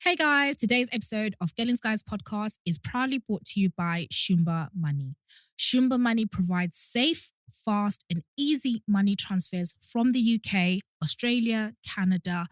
Hey guys, today's episode of Gelling Skies podcast is proudly brought to you by Shumba Money. Shumba Money provides safe, fast, and easy money transfers from the UK, Australia, Canada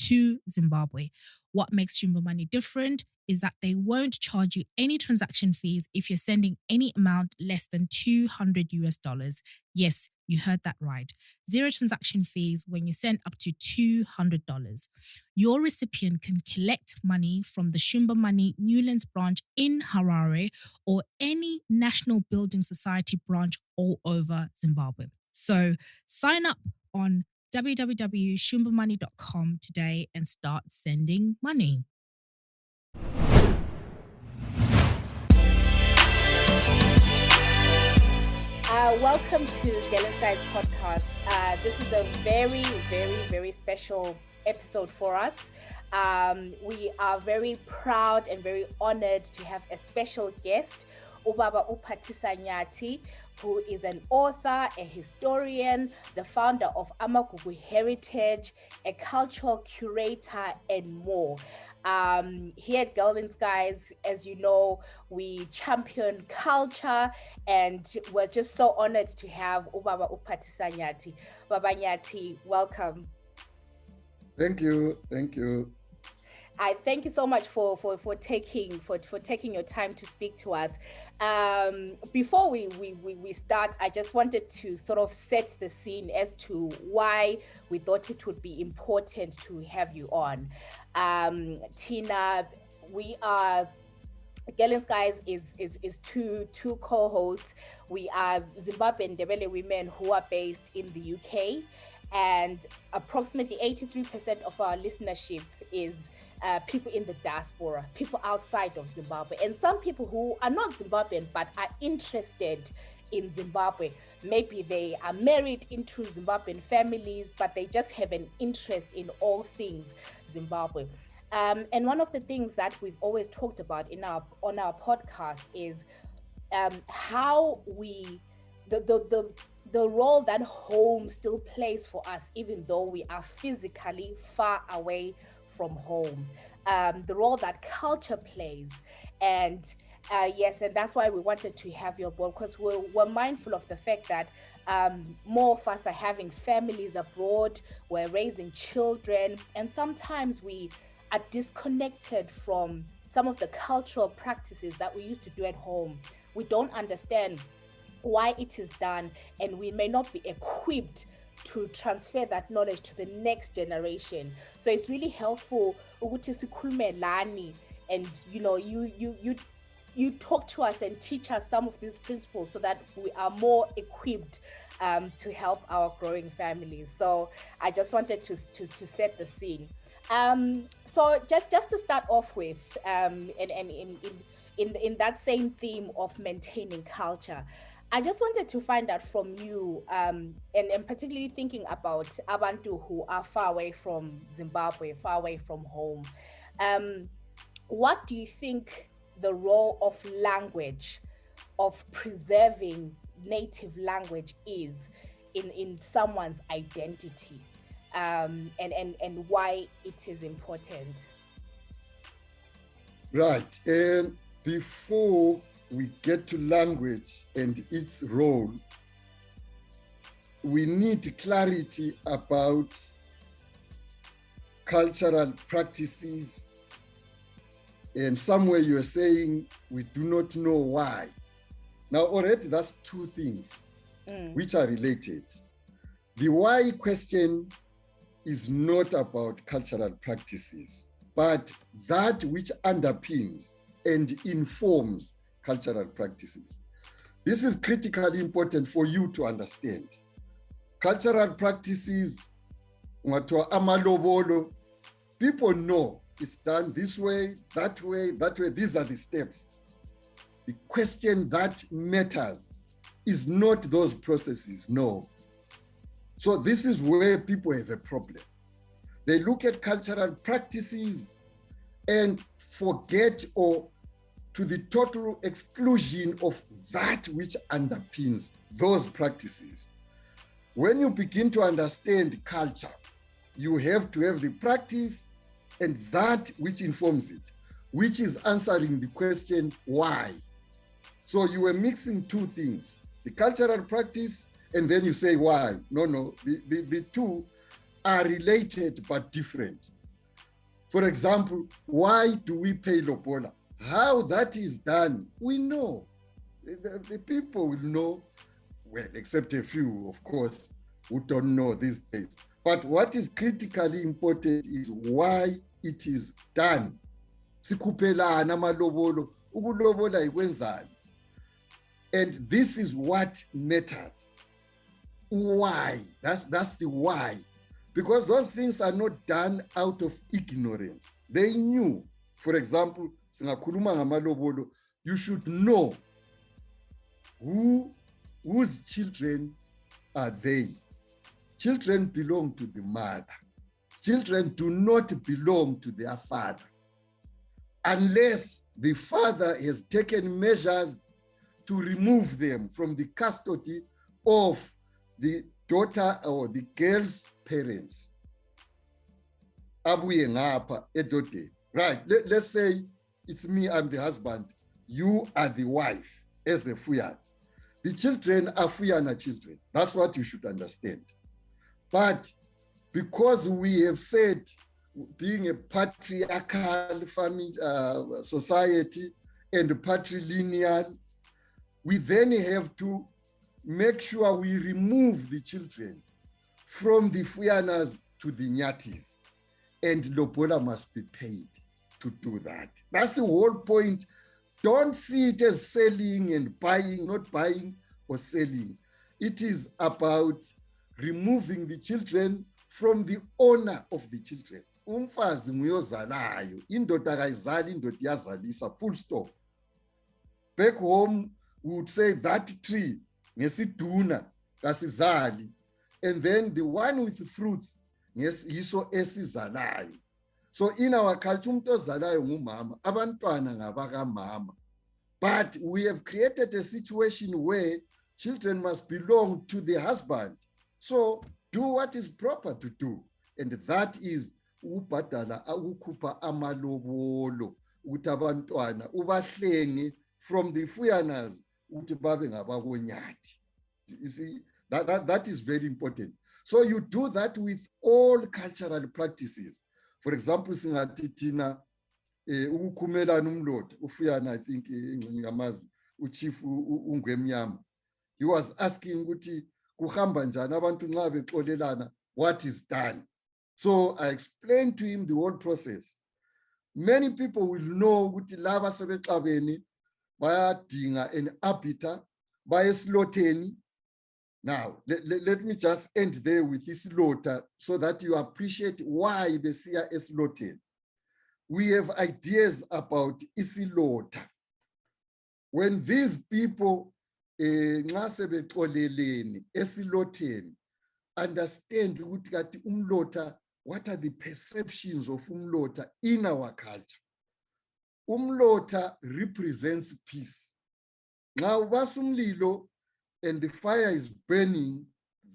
to Zimbabwe. What makes Shumba Money different is that they won't charge you any transaction fees if you're sending any amount less than $200. Yes, you heard that right. Zero transaction fees when you send up to $200. Your recipient can collect money from the Shumba Money Newlands branch in Harare or any National Building Society branch all over Zimbabwe. So sign up on www.shumbamoney.com today and start sending money. Welcome to Gelling Skies podcast. This is a very, very, very special episode for us. We are very proud and very honored to have a special guest, Ubaba Phathisa Nyathi, who is an author, a historian, the founder of Amagugu Heritage, a cultural curator, and more. Here at Gelling Skies, as you know, we champion culture, and we're just so honored to have Ubaba Phathisa Nyathi. Baba Nyathi, welcome. Thank you. I thank you so much for taking your time to speak to us. Before we start, I just wanted to sort of set the scene as to why we thought it would be important to have you on. Tina, we are Gelling Skies is two co-hosts. We are Zimbabwean Ndebele women who are based in the UK, and approximately 83% of our listenership is people in the diaspora, people outside of Zimbabwe, and some people who are not Zimbabwean but are interested in Zimbabwe. Maybe they are married into Zimbabwean families, but they just have an interest in all things Zimbabwe. And one of the things that we've always talked about on our podcast is how the role that home still plays for us, even though we are physically far away from home, the role that culture plays. And yes, and that's why we wanted to have you aboard, because we're mindful of the fact that more of us are having families abroad, we're raising children, and sometimes we are disconnected from some of the cultural practices that we used to do at home. We don't understand why it is done, and we may not be equipped to transfer that knowledge to the next generation. So it's really helpful ukuthi sikhulume lani, and you talk to us and teach us some of these principles so that we are more equipped to help our growing families. So I just wanted to set the scene. So just to start off with, and in that same theme of maintaining culture, I just wanted to find out from you, and particularly thinking about Abantu who are far away from Zimbabwe, far away from home. What do you think the role of language, of preserving native language is in someone's identity, and why it is important? Right. And before we get to language and its role, we need clarity about cultural practices. And somewhere you are saying we do not know why. Now already that's two things which are related. The why question is not about cultural practices, but that which underpins and informs cultural practices. This is critically important for you to understand. Cultural practices, amalobolo, people know it's done this way, that way, that way. These are the steps. The question that matters is not those processes, no. So this is where people have a problem. They look at cultural practices and forget, or to the total exclusion of that which underpins those practices. When you begin to understand culture, you have to have the practice and that which informs it, which is answering the question, why? So you were mixing two things, the cultural practice, and then you say why. No, the two are related but different. For example, why do we pay Lobola? How that is done, we know. The people will know, well, except a few, of course, who don't know these days. But what is critically important is why it is done. Sikupelana amalobolo, ukulobola ikwenzani. And this is what matters. Why? That's the why. Because those things are not done out of ignorance. They knew. For example, singakhuluma ngamalobolo, you should know whose children are they. Children belong to the mother. Children do not belong to their father unless the father has taken measures to remove them from the custody of the daughter or the girl's parents. Abuye ngapha edodeni. Right, let's say it's me, I'm the husband, you are the wife as a fuyana. The children are fuyana children. That's what you should understand. But because we have said, being a patriarchal family society and patrilineal, we then have to make sure we remove the children from the Fuyanas to the Nyathis, and Lobola must be paid to do that. That's the whole point. Don't see it as selling and buying, not buying or selling. It is about removing the children from the owner of the children. Umfazi nguyozalayo, indoda kayizali, indoda iyazalisa, full stop. Back home, we would say that tree, ngesiduna, kasizali. And then the one with the fruits, yiso esizalayo. So in our culture, umuntu ozalayo ngumama, abantwana ngabakamama. But we have created a situation where children must belong to the husband. So do what is proper to do. And that is ubhadala ukukhupha amalobolo ukuthi abantwana ubahlenge from the fuyanas ukuthi babe ngabakonyati. You see, that is very important. So you do that with all cultural practices. For example, singathi thina ukukhumelana umlotha ufuyana, I think ngamazi uchief ungwemnyama. He was asking ukuthi kuhamba njani abantu nxa bexolelana, what is done. So I explained to him the whole process. Many people will know ukuthi laba sebexabene bayadinga an arbiter, bayesiloteni. Now, let me just end there with isilota so that you appreciate why besiya esiloteni. We have ideas about isilota. When these people nxa sebexoleleni esiloteni understand ukuthi kati umlota, what are the perceptions of umlota in our culture. Umlota represents peace. Now ubasa umlilo and the fire is burning,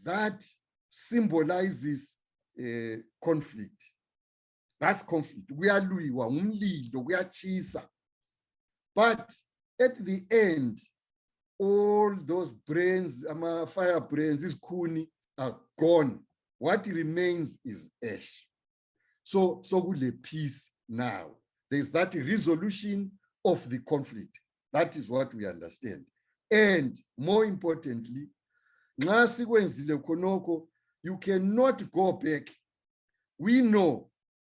that symbolizes conflict. That's conflict. We are umlilo, we are chisa. But at the end, all those brains, fire brains, is kuni, are gone. What remains is ash. So will a peace now. There's that resolution of the conflict. That is what we understand. And more importantly, you cannot go back. We know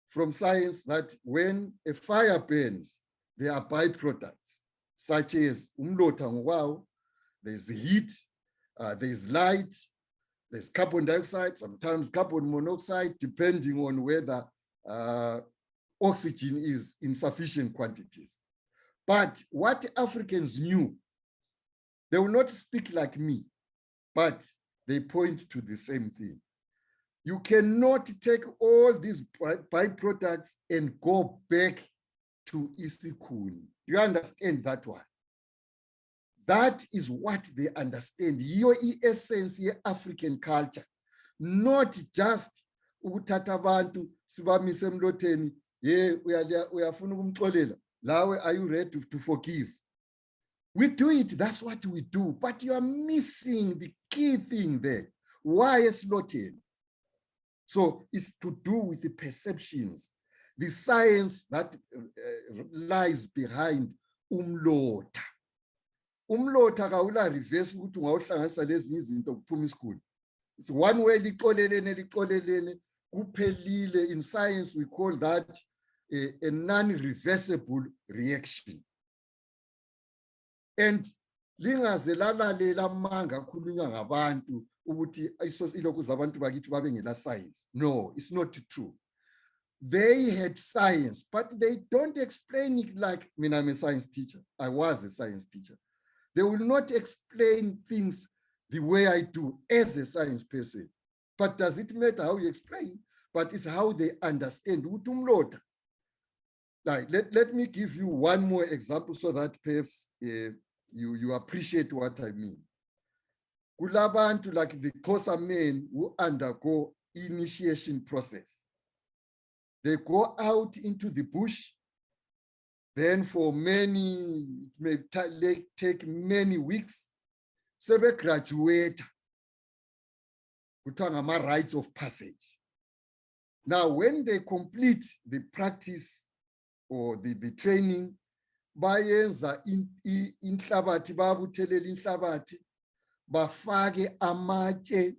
from science that when a fire burns, there are byproducts, such as umlota, there's heat, there's light, there's carbon dioxide, sometimes carbon monoxide, depending on whether oxygen is in sufficient quantities. But what Africans knew, they will not speak like me, but they point to the same thing. You cannot take all these byproducts and go back to isikuni. Do you understand that one? That is what they understand. Your essence, your African culture, not just ukuthatha abantu sibamise emloteni yeah, uyafuna ukumxolela, lawe, are you ready to forgive? We do it, that's what we do, but you are missing the key thing there. Why esiloteni? So it's to do with the perceptions, the science that lies behind umlotha. Umlotha kawula reverse ukuthi ungawuhlanganisa lezi izinto kuphuma isikhulu. It's one way liqolelene kuphelile. In science we call that a non-reversible reaction. And lingaze lalalela amanga khulunywa ngabantu ukuthi ilokhu zabantu bakithi babengela science. No, it's not true. They had science, but they don't explain it like, I mean, I'm a science teacher. I was a science teacher. They will not explain things the way I do as a science person. But does it matter how you explain? But it's how they understand. Like, let me give you one more example so that perhaps you appreciate what I mean. Kulabantu like the Xhosa men who undergo initiation process. They go out into the bush, then for many, it may take many weeks, sebe graduate, kuthiwa ngama rites of passage. Now, when they complete the practice or the training, bayenza inhlabathi, babuthelela inhlabathi, bafake amatshe,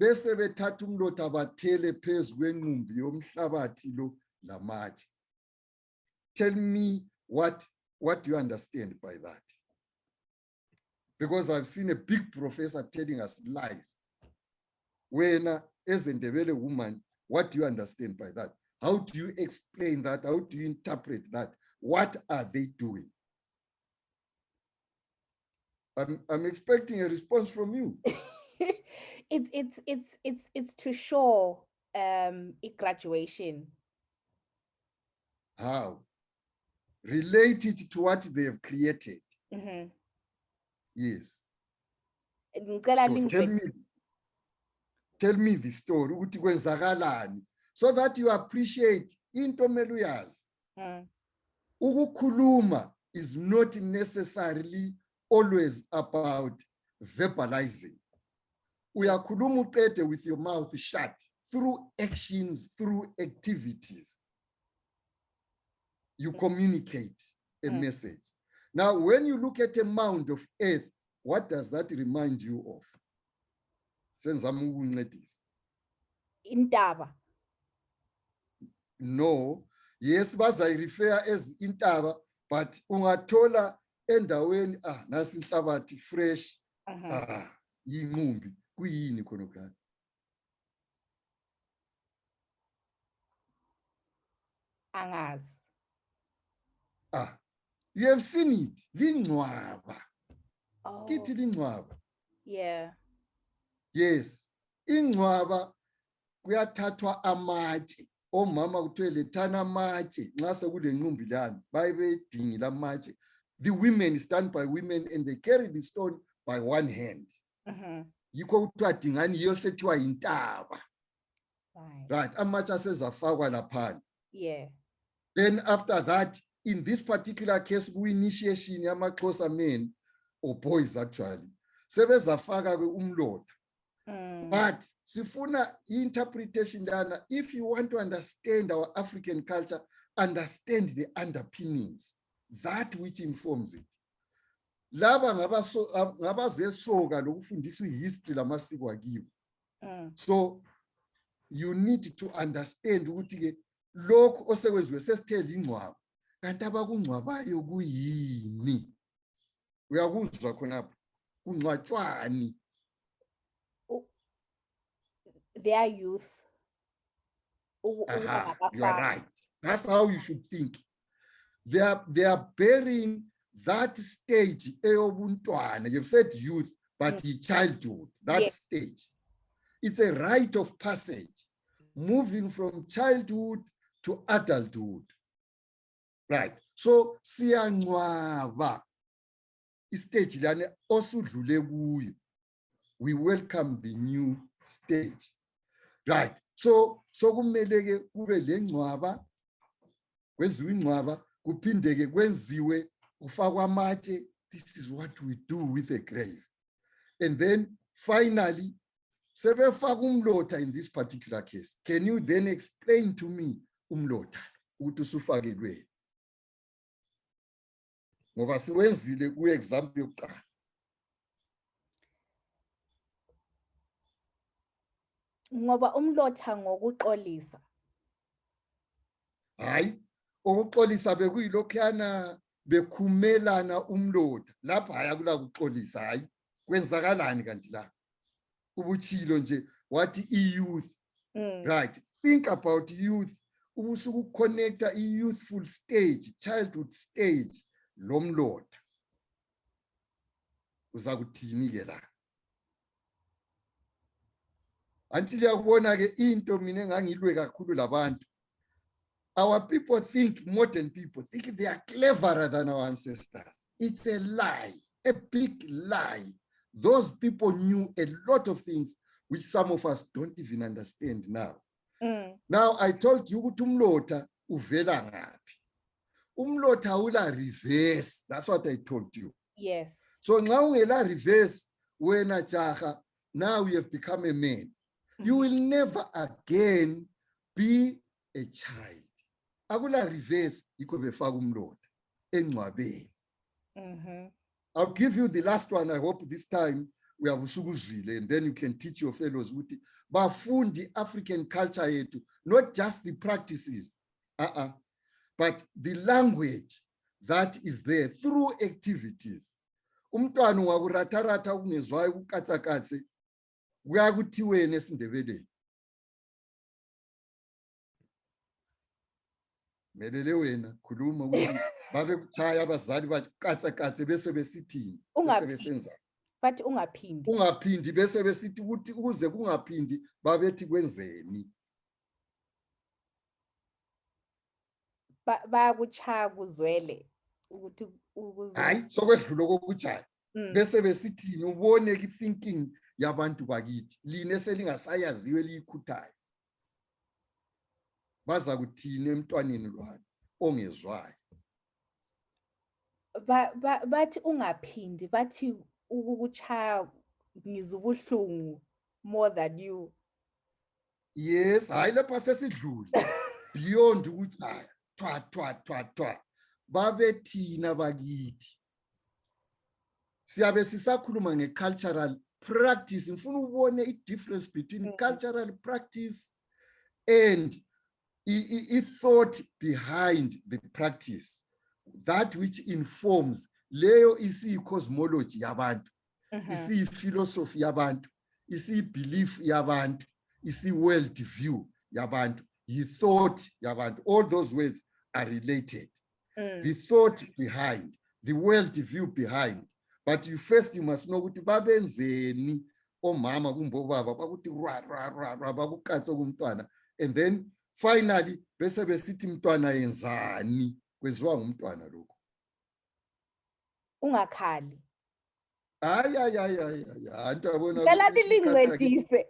bese bethatha umlotha bathele phezu kwenqumbi yomhlabathi lo lamatshe. Tell me what do you understand by that? Because I've seen a big professor telling us lies. When as a Ndebele woman, what do you understand by that? How do you explain that? How do you interpret that? What are they doing? I'm expecting a response from you. It's to show a graduation. How? Relate it to what they have created. Mm-hmm. Yes. So tell me the story, so that you appreciate into meluyas. Ukukhuluma is not necessarily always about verbalizing. Uyakhuluma uqede with your mouth shut, through actions, through activities. You communicate a message. Now, when you look at a mound of earth, what does that remind you of? Intaba. No. Yes, I refer as intaba, but ungathola endaweni nasi inhlabathi fresh. Yinqumbi kuyini khonokho. Angazi. You have seen it. Lingcwaba. Kithi lingcwaba. Yeah. Yes. Ingcwaba kuyathathwa amatshe. Omama kuthiwe lethana amatshe nxa sekule nqumbi lana bayebedingila amatshe. The women stand by women and they carry the stone by one hand. Yikho kuthiwa dingani yiyo sethiwa yintaba. Right. Amatshe asezafakwa laphana. Yeah. Then after that, in this particular case, initiation yamaXhosa men or boys actually, sebezafaka umlotha. But sifuna interpretation dana. If you want to understand our African culture, understand the underpinnings, that which informs it. Laba ngabazesoka lokufundisa history lamasiko akibo. So you need to understand ukuthi ke lokho osekwenziwe sesithela ingcwaba. Kanti abakungcwabayo kuyini? Uyakuzwa khonapha kungcwatshwani. Their youth. You are right. That's how you should think. They are bearing that stage eyobuntwana. You've said youth, but childhood, that stage. It's a rite of passage, moving from childhood to adulthood. Right. So siyangcwaba istage lana osudlule kuyo. We welcome the new stage. Right. So kumele ke kube lengcwaba kwenziwe ingcwaba kuphindeke kwenziwe kufakwa amatshe. This is what we do with a grave. And then finally sebefaka umlotha in this particular case. Can you then explain to me umlotha ukuthi usufakelwe? Ngoba siwenzile ku example yokuqala. Ngoba umlotha ngokuxolisa. Hayi, ukuxolisa bekuyilokhuyana bekhumelana umlotha. Lapha hayi akula kuxolisa, hayi. Kwenzakalani kanti la? Ubuchilo nje wathi youth. Right. Think about youth. Ubusuku connecta youthful stage, childhood stage lomlotha. Uzakuthini ke la? Until yakubona ke into mina engangilwe kakhulu labantu. Our people think, modern people think they are cleverer than our ancestors. It's a lie, a big lie. Those people knew a lot of things which some of us don't even understand now. Now I told you ukuthi umlotha uvela ngaphi. Umlotha ula reverse. That's what I told you. Yes. So now ungela reverse wena jaha, now you have become a man. You will never again be a child. Akula reverse iko befaka umlotha engcwabeni. I'll give you the last one. I hope this time we have usukuzwile, and then you can teach your fellows ukuthi bafundi African culture yethu, not just the practices, but the language that is there through activities. Umntwana wakuratarata ungezwayo kukatsakatse kuyakuthiweni esiNdebeleni. Melele wena khuluma ukuthi babe kuchaya abazali bakatsakatse bese besithini bese besenza. But ungaphindi. Ungaphindi bese besithi ukuthi ukuze kungaphindi babethi kwenzeni. Bayakuchaya kuzwele ukuthi ukuzwe. Hayi sokwedlula kokuchaya. Bese besithini ubone ki thinking yabantu bakithi. Line selingasayaziwe liyikhuthayo. Baza kuthini emntwaneni lwani ongezwayo. Bathi ungaphindi, bathi ukukuchaya ngizubuhlungu more than you. Yes, hayi lapha sesidlule. Beyond ukuchaya. Twa. Babethina bakithi. Siyabe sisakhuluma nge-cultural practice. Ngifuna ubone i-difference between cultural practice and i-thought behind the practice. That which informs leyo isi-cosmology yabantu, isi-philosophy yabantu, isi-belief yabantu, isi-world view yabantu, i-thought yabantu. All those words are related. The thought behind, the world view behind. But you must know ukuthi babenzeni omama kumbe obaba bakuthi ra bakukatsa kumntwana, and then finally bese besithi mntwana yenzani kwenziwa ngumntwana lokho. Ungakhali. Hayi antu yabona ngicela nilincedise.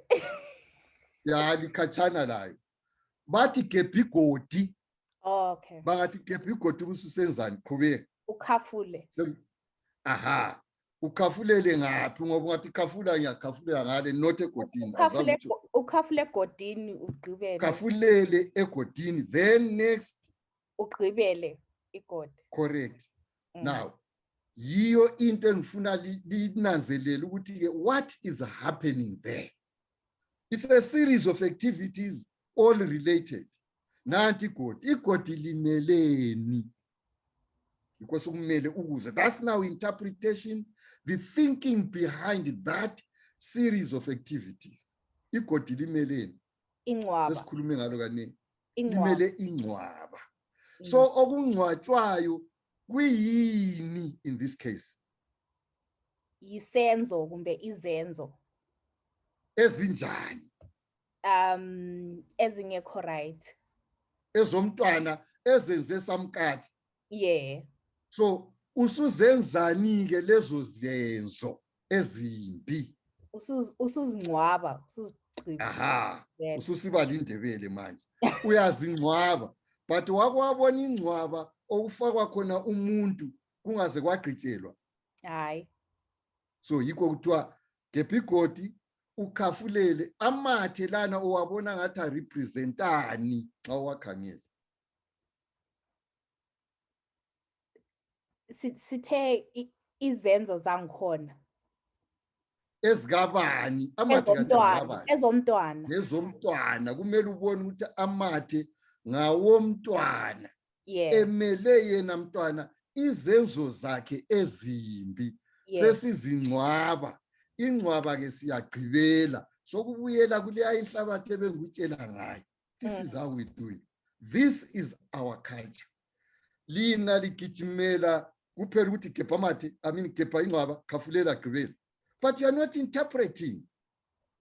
Ya likhatshana layo. Bathi gebha igodi. Okay. Bangathi gebha igodi ususenzani qhubeka. Ukhafule. Aha. Ukhafulele ngaphi ngoba ungathi khafula ngiyakhafulela ngale not egodini. Ukhafule egodini ugqibele. Khafulele egodini, then next ugqibele igodi. Correct. Now yiyo into engifuna linanzelele ukuthi ke what is happening there. It's a series of activities all related. Nanti igodi limeleni because kumele ukuze. That's now interpretation, the thinking behind that series of activities. Igodi limeleni. Ingcwaba. Sesikhulume ngalo kaningi. Ingcwaba. Imele ingcwaba. So okungcwatshwayo kuyini in this case? Yisenzo kumbe izenzo. Ezinjani? Ezingekho right. Ezomntwana ezenze samkhathi. Yeah. So usuzenzani ke lezo zenzo ezimbi? Usuzingcwaba, usuzigqiba. Aha. Ususiba lindebele manje. Uyazingcwaba. but wakwabona ingcwaba okufakwa khona umuntu kungaze kwagqitshelwa. Hayi. So yikho kuthiwa gebha igodi ukhafulele amathe lana owabona ngathi arepresentani xa wakhangela. Sithe izenzo zangikhona Ezikabani amathe ezomntwana ezomntwana kumele ubone ukuthi amathe ngawomntwana yeah emele yena mntwana izenzo zakhe ezimbi sesizingcwaba. Ingcwaba ke siyagqibela sokubuyela kuleya inhlabathi ebengutshela ngayo. This is how we do it. This is our culture. Lina ligijimela kuphela ukuthi gebha amathe, gebha ingcwaba, khafulela, gqibela. But you are not interpreting.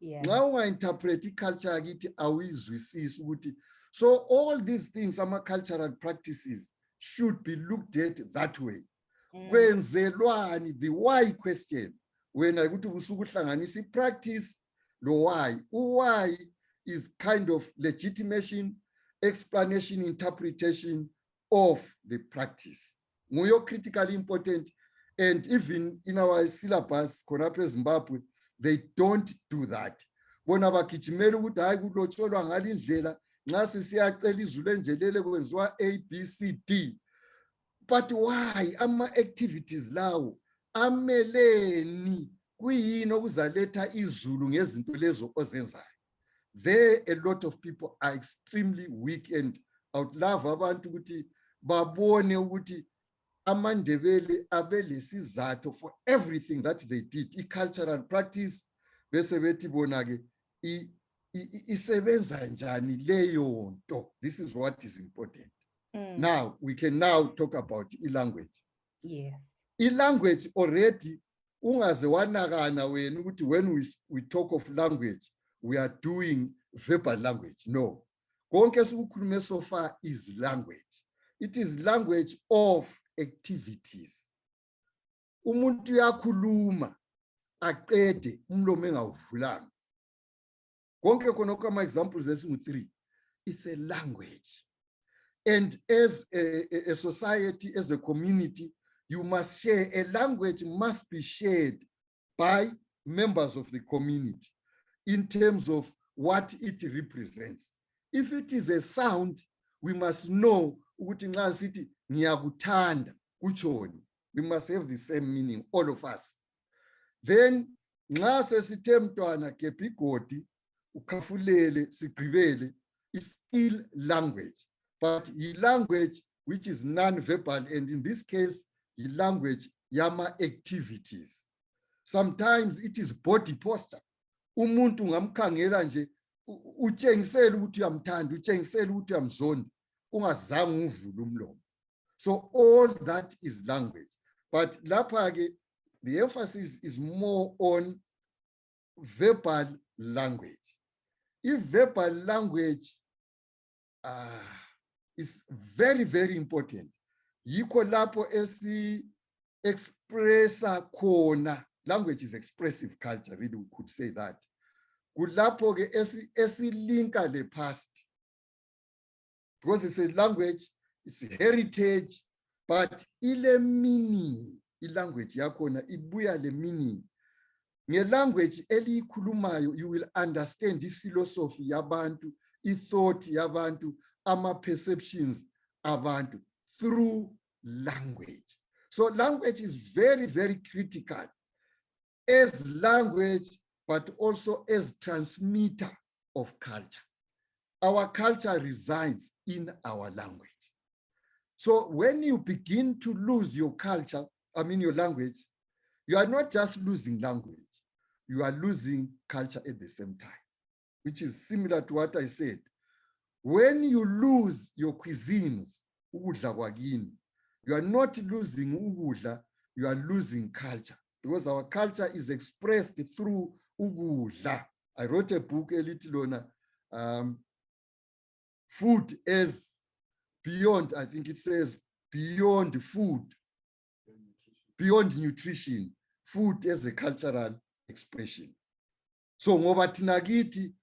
Nxa unga-interpreti iculture yakithi awuyizwisisi ukuthi. So all these things, some cultural practices, should be looked at that way. Kwenzelwani, the why question. When I go to usuku hlanganisa practice, lo why. Why is kind of legitimation, explanation, interpretation of the practice. More critically important, and even in our syllabus, Konaphe Zimbabwe, they don't do that. Bona bagijimela ukuthi hayi kulotsholwa ngalindlela nxa sisiyacela izulu enjelele kwenziwa A, B, C, D. But why ama-activities lawo ameleni kuyini okuzaletha izulu ngezinto lezo ozenzayo? There a lot of people are extremely weak, and I would love abantu ukuthi babone ukuthi amandebele abelesizathu for everything that they did. I-cultural practice bese bethi bona ke isebenza njani leyo nto. This is what is important. Now we can now talk about i-language. Yes. I-language already ungaze wanakana wena ukuthi when we talk of language we are doing verbal language. No. Konke sikukhulume so far is language. It is language of activities. Umuntu uyakhuluma aqede umlomo engawuvulanga. Konke khona kama examples esingu-3. It's a language. And as a society, as a community, you must share. A language must be shared by members of the community in terms of what it represents. If it is a sound, we must know ukuthi nxa sithi ngiyakuthanda kutshoni. We must have the same meaning, all of us. Then nxa sesithe mntwana gebha igodi ukhafulele sigqibele is still language. But the language which is non-verbal, and in this case, the language yama activities. Sometimes it is body posture. Umuntu ngamkhangela nje utshengisela ukuthi uyamthanda, utshengisela ukuthi uyamzonda, ungazange uvule umlomo. So all that is language. But lapha ke the emphasis is more on verbal language. If verbal language is very, very important. Yikho lapho expressa khona. Language is expressive culture, really we could say that. Kulapho ke esilinka le past. Because it's a language, it's a heritage, but ile meaning, language yakhona ibuya le meaning. Nge language elikhulumayo you will understand the philosophy yabantu, i-thought yabantu, ama-perceptions abantu through language. So language is very, very critical as language, but also as transmitter of culture. Our culture resides in our language. So when you begin to lose your culture, your language, you are not just losing language, you are losing culture at the same time, which is similar to what I said. When you lose your cuisines, ukudla kwakini, you are not losing ukudla, you are losing culture, because our culture is expressed through ukudla. I wrote a book a little on food as beyond, I think it says beyond food, beyond nutrition, food as a cultural expression. So ngoba thina kithi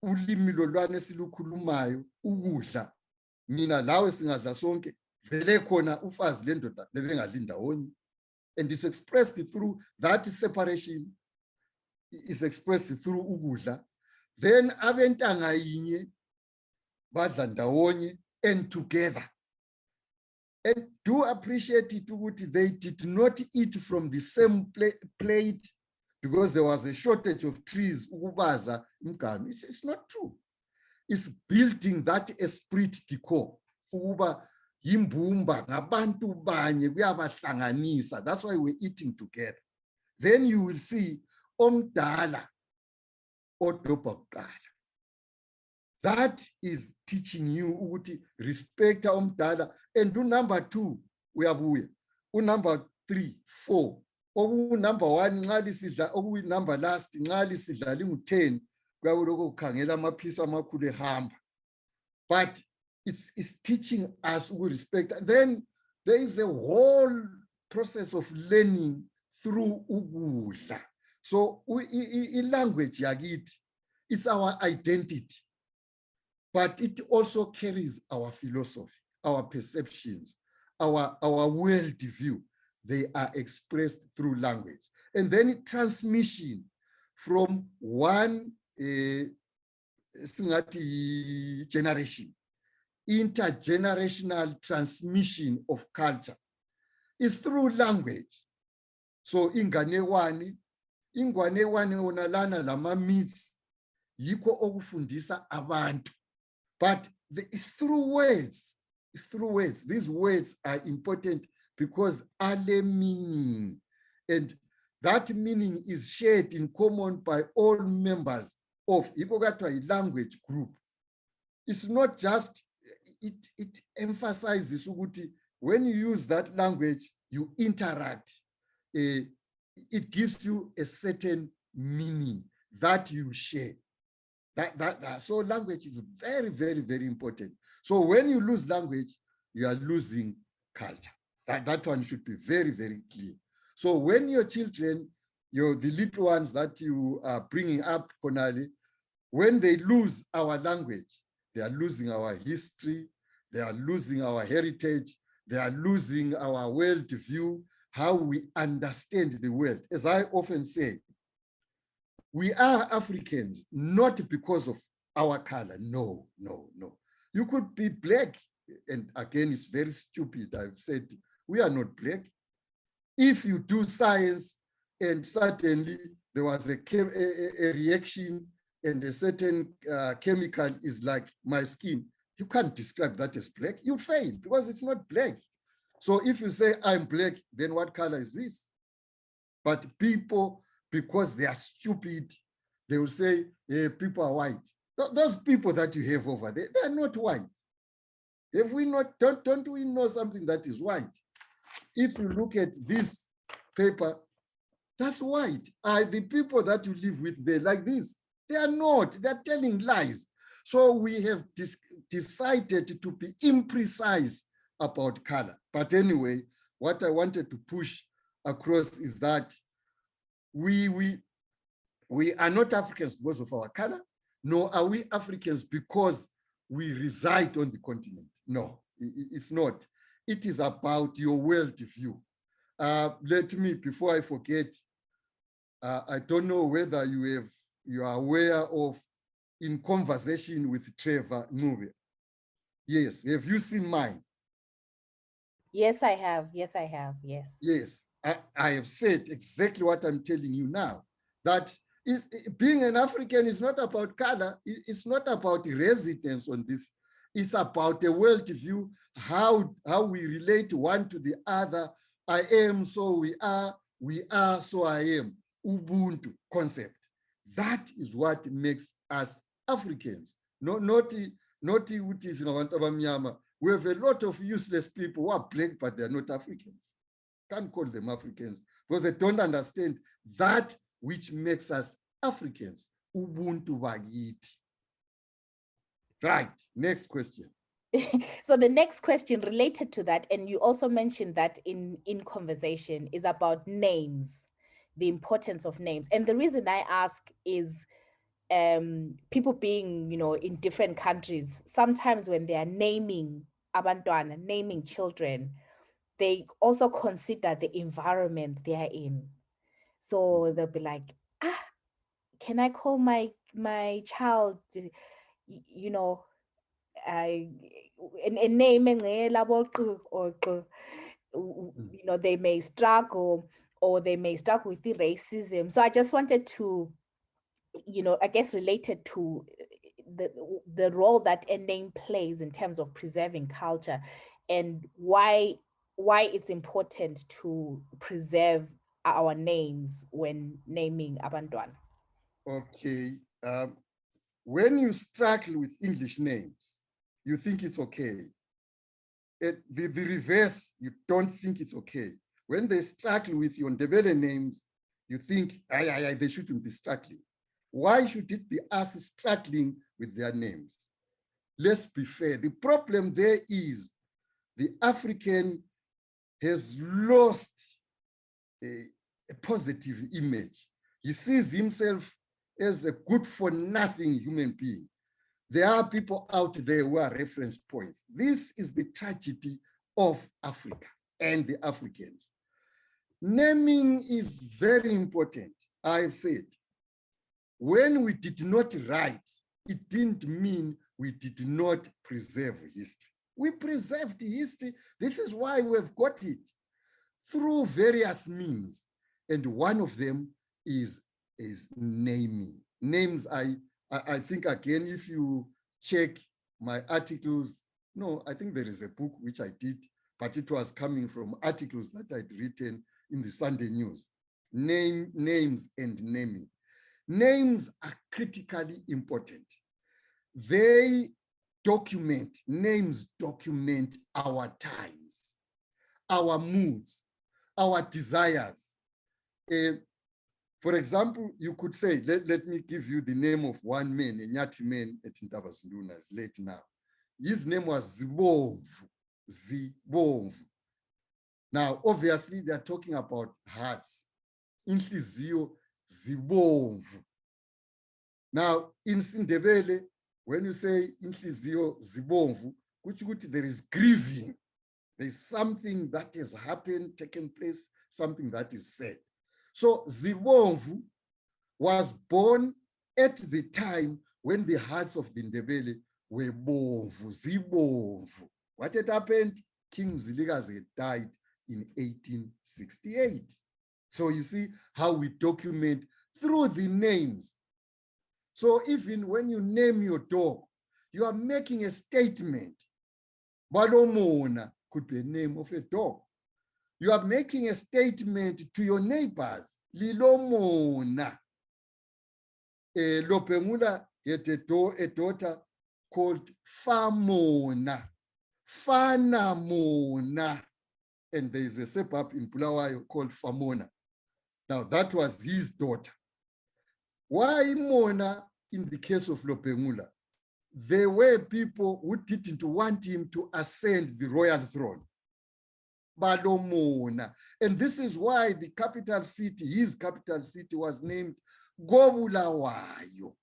ulimi lolwane esilukhulumayo ukudla mina lawe singadla sonke vele khona ufazi lendoda lebengadli ndawonye, and it's expressed through that separation is expressed through ukudla. Then abentanga yinye badla ndawonye and together. And do appreciate it ukuthi they did not eat from the same plate because there was a shortage of trees ukubaza imganu. It's not true. It's building that esprit de corps ukuba yimbumba ngabantu banye kuyabahlanganisa. That's why we're eating together. Then you will see omdala odobha kuqala. That is teaching you ukuthi respect omdala. And do number 2 uyabuya. Number 3, 4. Number 1 nxa lisidla number last nxa lisidla lingu-10 kuyaloko kukhangela amaphisi amakhulu ehamba. But it's teaching us to respect. And then there is a whole process of learning through ukudla. So language yakithi, it's our identity. But it also carries our philosophy, our perceptions, our worldview. They are expressed through language. And then transmission from one generation, intergenerational transmission of culture is through language. So ingane onalana lama myths yikho okufundisa abantu. But it's through words. It's through words. These words are important because are the meaning. And that meaning is shared in common by all members of a language group. It's not just, it emphasizes when you use that language, you interact. It gives you a certain meaning that you share. So language is very, very, very important. So when you lose language, you are losing culture. That one should be very, very clear. So when your children, the little ones that you are bringing up, Konali, when they lose our language, they are losing our history, they are losing our heritage, they are losing our worldview, how we understand the world. As I often say, we are Africans, not because of our color. No, no, no. You could be black, and again, it's very stupid. I've said, we are not black. If you do science and suddenly there was a reaction and a certain chemical is like my skin, you can't describe that as black. You fail because it's not black. So if you say I'm black, then what color is this? But people, because they are stupid, they will say, hey, people are white. Those people that you have over there, they're not white. If we not, don't we know something that is white? If you look at this paper, that's white. Are the people that you live with there like this? They are not, they're telling lies. So we have decided to be imprecise about color. But anyway, what I wanted to push across is that we are not Africans because of our color, nor are we Africans because we reside on the continent. No, it's not. It is about your worldview. Let me, before I forget, I don't know whether you are aware of In Conversation with Trevor Nube. Yes, have you seen mine? Yes, I have. Yes, I have. Yes. Yes, I have said exactly what I'm telling you now. That being an African is not about color. It's not about residence on this. It's about a worldview, how we relate one to the other. I am, so we are, so I am. Ubuntu concept. That is what makes us Africans. Not utis ngabanyama. We have a lot of useless people who are black, but they're not Africans. Can't call them Africans because they don't understand that which makes us Africans. Ubuntu bagiti. Right, next question. So the next question related to that, and you also mentioned that in Conversation, is about names, the importance of names. And the reason I ask is people being, in different countries, sometimes when they are naming abantwana, naming children, they also consider the environment they are in. So they'll be like, can I call my child, a name or they may struggle, or they may struggle with the racism. So I just wanted to, I guess, related to the role that a name plays in terms of preserving culture, and why it's important to preserve our names when naming abantwana. Okay. When you struggle with English names, you think it's okay. The reverse, you don't think it's okay. When they struggle with your Ndebele names, you think, they shouldn't be struggling. Why should it be us struggling with their names? Let's be fair. The problem there is the African has lost a positive image. He sees himself as a good-for-nothing human being. There are people out there who are reference points. This is the tragedy of Africa and the Africans. Naming is very important. I've said, when we did not write, it didn't mean we did not preserve history. We preserved history. This is why we've got it through various means. And one of them is naming. Names, I think, again, if you check my articles, I think there is a book which I did, but it was coming from articles that I'd written in the Sunday News. Names and naming. Names are critically important. Names document our times, our moods, our desires. For example, you could say, let me give you the name of one man, a Nyathi man at Ntabazinduna, late now. His name was Zibomvu. Now, obviously, they're talking about hearts. Inhliziyo Zibomvu. Now, in Sindebele, when you say Inhliziyo Zibomvu, there is grieving. There's something that has happened, taken place, something that is said. So Zibomvu was born at the time when the hearts of the Ndebele were bomvu, Zibomvu. What had happened? King Mzilikazi had died in 1868. So you see how we document through the names. So even when you name your dog, you are making a statement. Balomona could be a name of a dog. You are making a statement to your neighbors. Lilomona. Lopengula had a daughter called Famona. Fanamona. And there is a suburb in Bulawayo called Famona. Now that was his daughter. Why Mona in the case of Lopengula? There were people who didn't want him to ascend the royal throne. Balomona. And this is why the capital city, his capital city, was named Gobulawayo.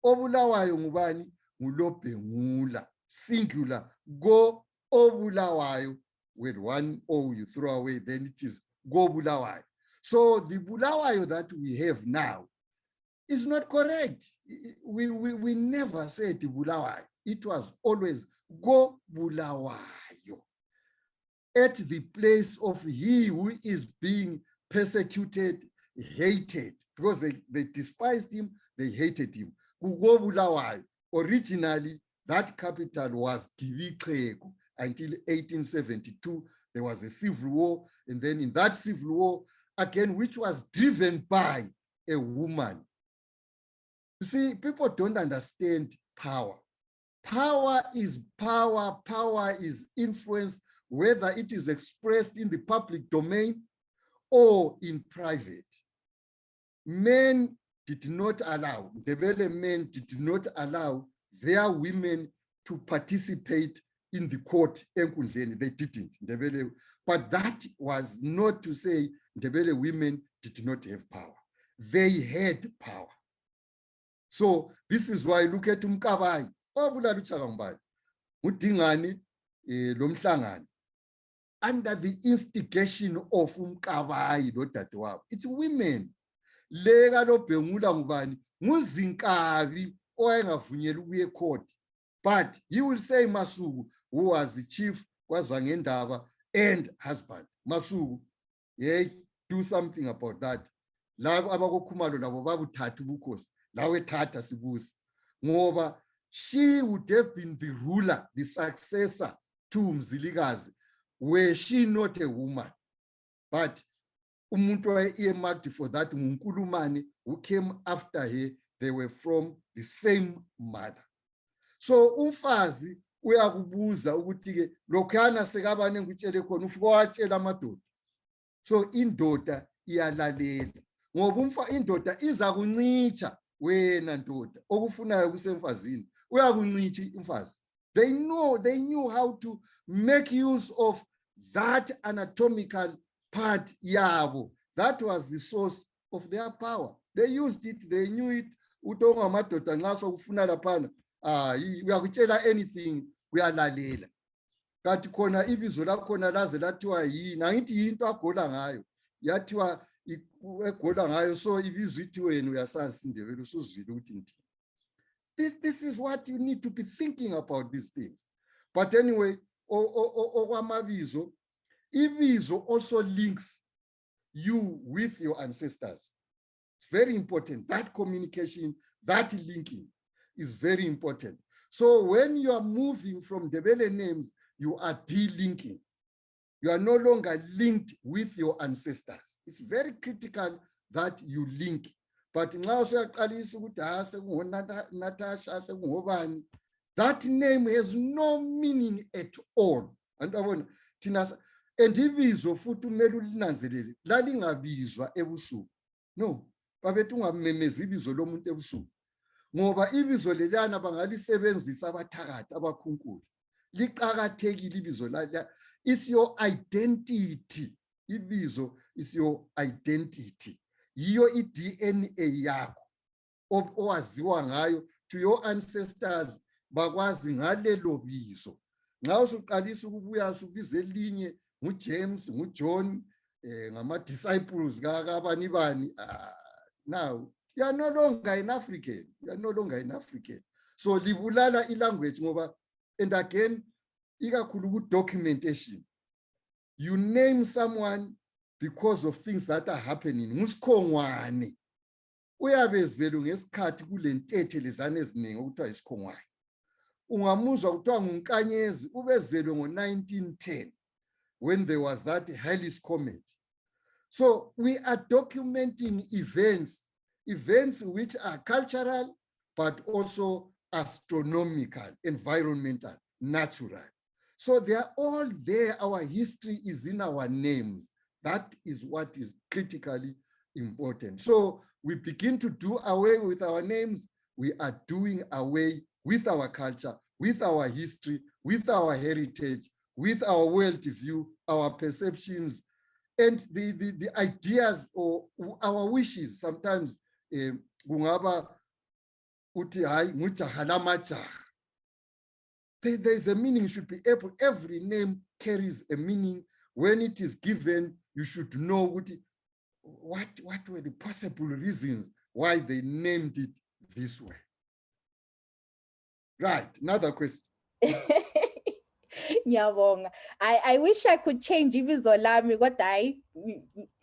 Obulawayo ngubani? Ngulopengula. Singular. Go Obulawayo. With one O you throw away, then it is Gobulawayo. So the Bulawayo that we have now is not correct. We never said Bulawayo. It was always Gobulawayo. At the place of he who is being persecuted, hated, because they despised him, they hated him. Gobulawayo. Originally, that capital was Giviklego. Until 1872, there was a civil war. And then in that civil war, again, which was driven by a woman. You see, people don't understand power. Power is power. Power is influence, whether it is expressed in the public domain or in private. Men did not allow, Ndebele men did not allow their women to participate in the court. They didn't. Ndebele, but that was not to say Ndebele women did not have power. They had power. So this is why look at uMkabayi obulala uChaka Mbali uDingani lomhlangano under the instigation of uMkabayi lo dadewabo. It's women. Lega lo bhengula ngubani nguzinkabi owayengavunyelwa ukuye court, but he will say Masuku, who was the chief kwaZwangendaba and husband. Masuku, yeah, do something about that. Labo abakokhumalo labo babuthatha ubukhosi lawe thatha sibusi ngoba she would have been the ruler, the successor to Mzilikazi, were she not a woman. But umuntu earmarked for that nguNkulumane who came after her. They were from the same mother. So umfazi uyakubuza ukuthi ke lokhana sekabane ngitshele khona ufike watshela amadoda. So indoda iyalalela ngoba indoda iza kuncitsha wena ndoda okufunayo kusemfazini uyakuncitsha umfazi. They knew how to make use of that anatomical part yabo. That was the source of their power. They used it, they knew it. Utonga madoda nxa sokufuna laphana uyakutshela anything uyalalela. Kanti khona ibizo lakhona laze lathiwa yini angithi yinto agola ngayo yathiwa egola ngayo so ibizo ithi wena uyasazi indebele usuzwile ukuthi nti. This is what you need to be thinking about these things. But anyway, okwamabizo, ibizo also links you with your ancestors. It's very important. That communication, that linking is very important. So when you are moving from Ndebele names, you are delinking. You are no longer linked with your ancestors. It's very critical that you link. But now Natasha, that name has no meaning at all. And ibizo futhi umele ulinanzelele lalingabizwa ebusuku. No, babethu ungamemeza ibizo lomuntu ebusuku. Ngoba ibizo lelana bangalisebenzisa abathakathi abakhunkulu. Liqakathekile ibizo la. It's your identity. Ibizo is your identity. Yiyo iDNA yakho owaziwa ngayo to your ancestors bakwazi ngalelo bizo. Nxa usuqalisa ukubuya usubiza elinye nguJames nguJohn ngama disciples kabani bani now you are no longer an African. You are no longer an African. So libulala ilanguage ngoba, and again ikakhulu ku documentation, you name someone because of things that are happening. Ngusikhongwane uyabezelo ngesikhathi kulentethe lezane eziningi okuthiwa isikhongwane. Ungamuzwa kuthiwa nguNkanyezi ubezelwe ngo1910 when there was that Halley's comet. So we are documenting events which are cultural but also astronomical, environmental, natural. So they are all there. Our history is in our names. That is what is critically important. So we begin to do away with our names. We are doing away with our culture, with our history, with our heritage, with our worldview, our perceptions, and the ideas or our wishes. Sometimes kungaba uthi hayi ngujaha lamajaha. There's a meaning. You should be able, every name carries a meaning. When it is given, you should know what were the possible reasons why they named it this way. Right, another question. Nyabonga. I wish I could change ibizo lami kodwa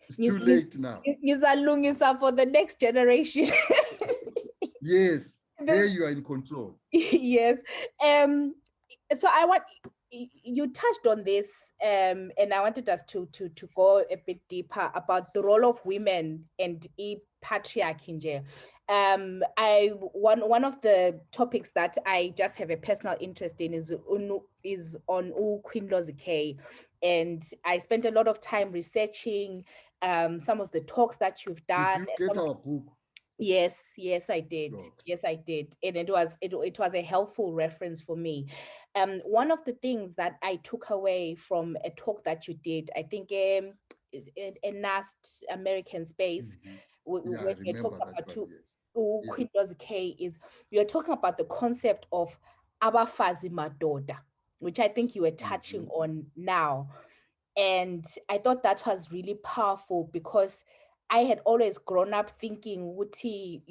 it's too late now. Ngizalungisa for the next generation. Yes, there you are in control. Yes. So you touched on this, and I wanted us to go a bit deeper about the role of women and patriarchy. One of the topics that I just have a personal interest in is on Queen Lozike, and I spent a lot of time researching some of the talks that you've done. Did you get our book? Yes, I did. Good. Yes, I did. And it was a helpful reference for me. One of the things that I took away from a talk that you did, I think a NAST American Space, when you talked about Queen K, is you're talking about the concept of abafazi madoda, which I think you were touching on now. And I thought that was really powerful because I had always grown up thinking, Wuti,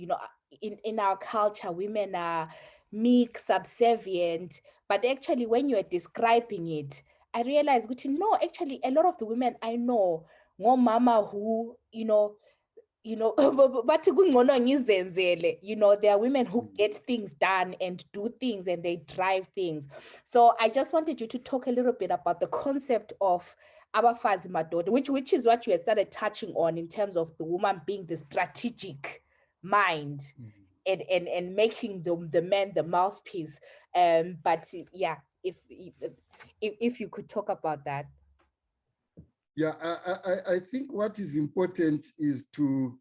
in our culture, women are meek, subservient. But actually, when you are describing it, I realized, Wuti, no, actually, a lot of the women I know, mama who, but there are women who get things done and do things and they drive things. So I just wanted you to talk a little bit about the concept of abafazi madoda, which is what you had started touching on in terms of the woman being the strategic mind and making the man the mouthpiece. But yeah, if you could talk about that. Yeah, I think what is important is to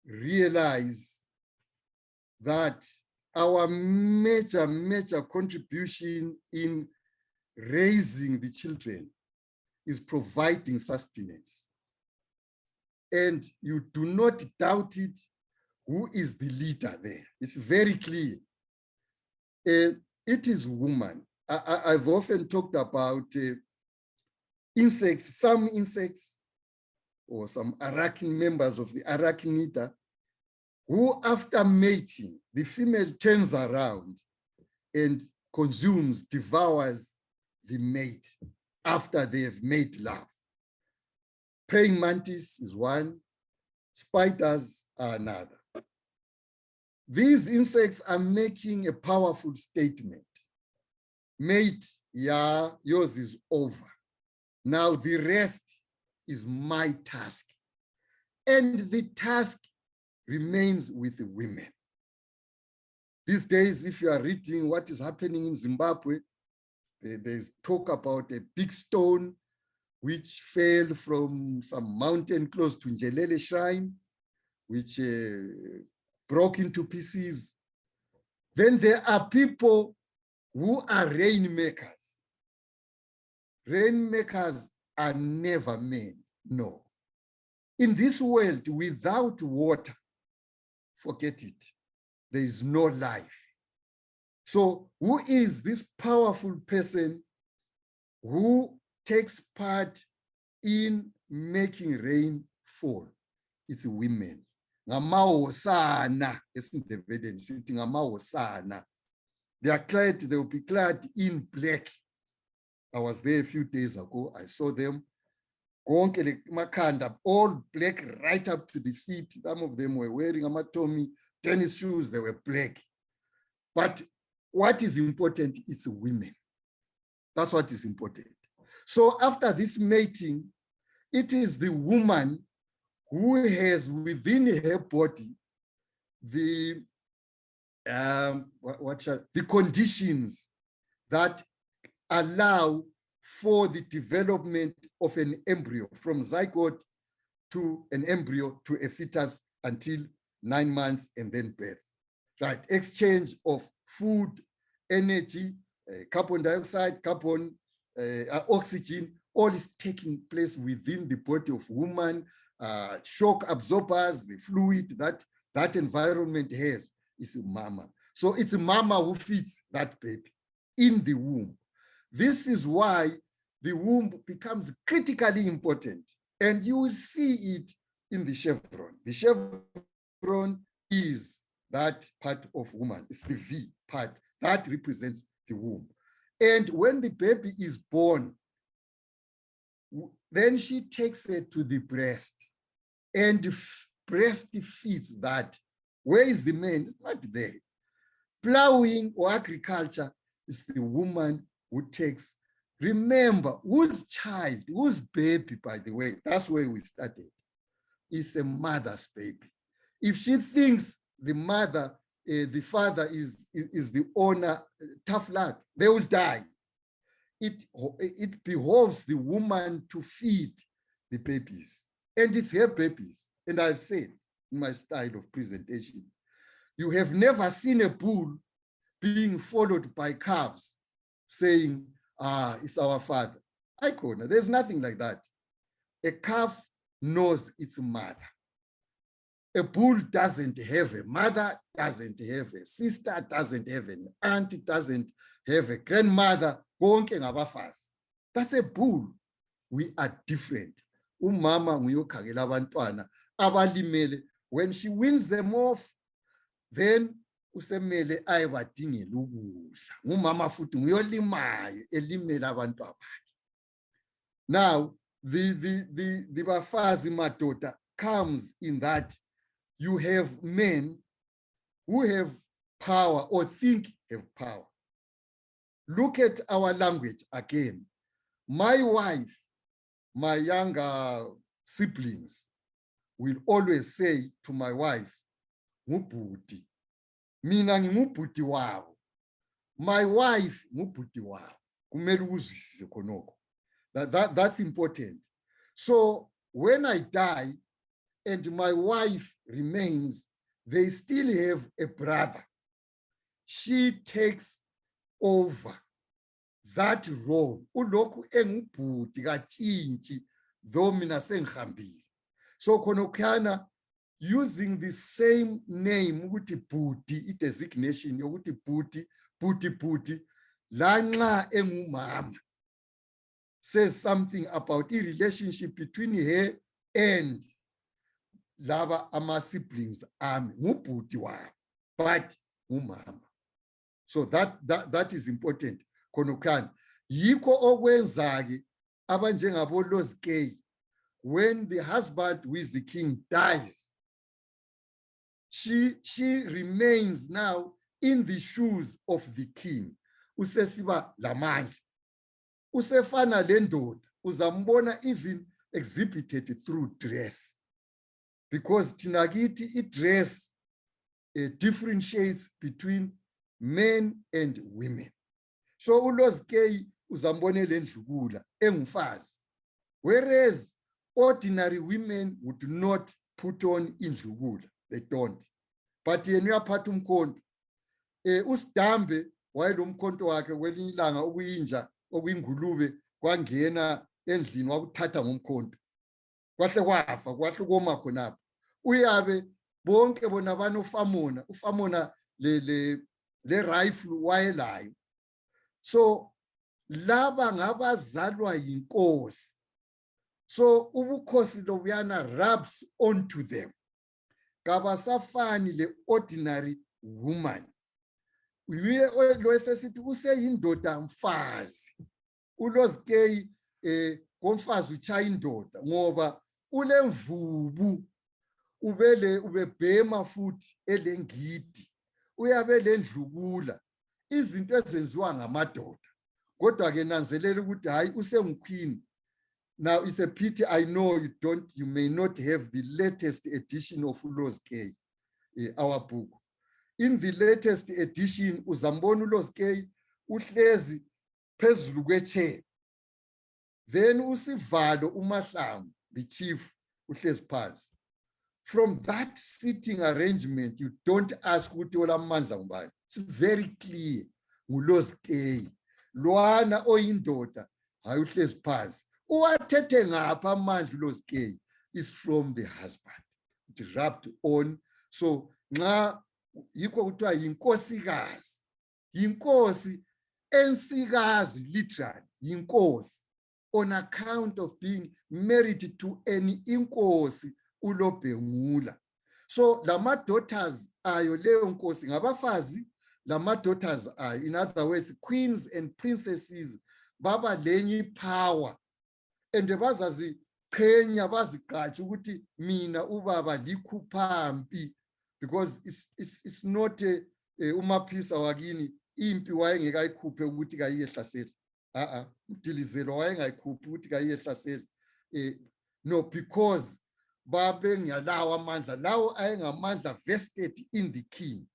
realize that our major contribution in raising the children is providing sustenance. And you do not doubt it, who is the leader there? It's very clear. It is woman. I've often talked about insects, some insects or some arachne members of the arachnida, who after mating, the female turns around and consumes, devours the mate after they have made love. Praying mantis is one, spiders are another. These insects are making a powerful statement. Mate, yeah, yours is over. Now the rest is my task. And the task remains with the women. These days, if you are reading what is happening in Zimbabwe, there's talk about a big stone which fell from some mountain close to Njelele Shrine, which broke into pieces. Then there are people who are rainmakers. Rainmakers are never men, no. In this world, without water, forget it. There is no life. So who is this powerful person who takes part in making rain fall? It's women. Ngamawosana, esiNdebeleni sithi ngamawosana. They are clad, they will be clad in black. I was there a few days ago. I saw them. All black right up to the feet. Some of them were wearing amatomi, tennis shoes, they were black. But what is important is women. That's what is important. So after this mating, it is the woman who has within her body the conditions that allow for the development of an embryo from zygote to an embryo to a fetus until 9 months and then birth. Right, exchange of food, energy, carbon dioxide, oxygen, all is taking place within the body of woman. Shock absorbers, the fluid that environment has is mama. So it's mama who feeds that baby in the womb. This is why the womb becomes critically important. And you will see it in the chevron. The chevron is that part of woman. It's the V part that represents the womb. And when the baby is born, then she takes it to the breast and breastfeeds that. Where is the man? Not there. Plowing or agriculture is the woman who takes. Remember, whose child, whose baby, by the way, that's where we started, is a mother's baby. If she thinks the mother, the father is the owner, tough luck, they will die. It behoves the woman to feed the babies, and it's her babies. And I've said in my style of presentation, you have never seen a bull being followed by calves saying, it's our father. There's nothing like that. A calf knows its mother. A bull doesn't have a mother, doesn't have a sister, doesn't have an aunt, doesn't have a grandmother. That's a bull. We are different. Umama nguyokhangela abantwana abalimele. When she wins them off, then usemele ayebadingela ukudla. Ngumama futhi nguyolimayo elimela abantu abakhe. Now, the bafazi madoda comes in that you have men who have power or think have power. Look at our language again. My wife, my younger siblings will always say to my wife, ngubhuti. Mina ngingubhuti wabo. My wife ngubhuti wabo. Kumele uzwisise khonokho. That's important. So when I die and my wife remains, they still have a brother. She takes over that role. Ulokhu engubhuti kachintshi though mina sengihambile. So khonokana using the same name ukuthi bhuti, i-designation yokuthi bhuti la nxa engumama says something about the relationship between her and laba ama siblings ami ngubhuti wabo but ngumama. So that is important. Khonokana yikho okwenza ke abanjengabo Lobola, when the husband who is the king dies, she remains now in the shoes of the king. Usesiba lamandla. Usefana lendoda uzambona even exhibited through dress, because tinagiti dress differentiates between men and women. So uLobola uzambonele ndlukula engumfazi, whereas ordinary women would not put on indlukula. They don't. But yena uyaphatha umkhonto. Usidambe wayelo mkhonto wakhe kwelinye ilanga ukuyinja okuyingulube kwangena endlini wakuthatha ngomkhonto. Kwahle kwafa, kwahle koma khonapho. Uyabe bonke bona banofamona, ufamona le rifle wayelayo. So laba ngabazalwa yinkosi. So ubukhosi lobuyana rubs onto them. Kabasafani le ordinary woman. Lo esesithi useyindoda mfazi. uLobola komfazi uchaya indoda ngoba ulemvubu, ubebhema futhi elengidi, uyabele ndlukula, izinto ezenziwa ngamadoda. Kodwa ke nanzelela ukuthi hayi usemqueen. Now it's a pity, I know you may not have the latest edition of Lobola, our book. In the latest edition, uzambona uLobola uhlezi phezulu kwechair. Then usivalo uMahlangu, the chief, uhlezi phansi. From that sitting arrangement, you don't ask ukuthi olamandla ngubani. It's very clear. NguLobola. Lwana oyindoda, hayi uhlezi phansi. Uwathethe ngapha amandla uLobola is from the husband. It rubbed on. So nxa yikho kuthiwa yinkosikazi. Yinkosi ensikazi, literally yinkosi, on account of being married to an inkosi uLobengula. So lama daughters ayo leyo nkosi ngabafazi, lama daughters ayo, in other words, queens and princesses, baba lenye power. And bazaziqhenya bazigqatsha ukuthi mina ubaba likhuphampi, because it's not uMaphisa wakini impi wayengekayikhuphe ukuthi kayihlasela. Umdilizelo wayengayikhuphi ukuthi kayihlasela. No, because babe ngiyalawa amandla, lawo ayengamandla vested in the king.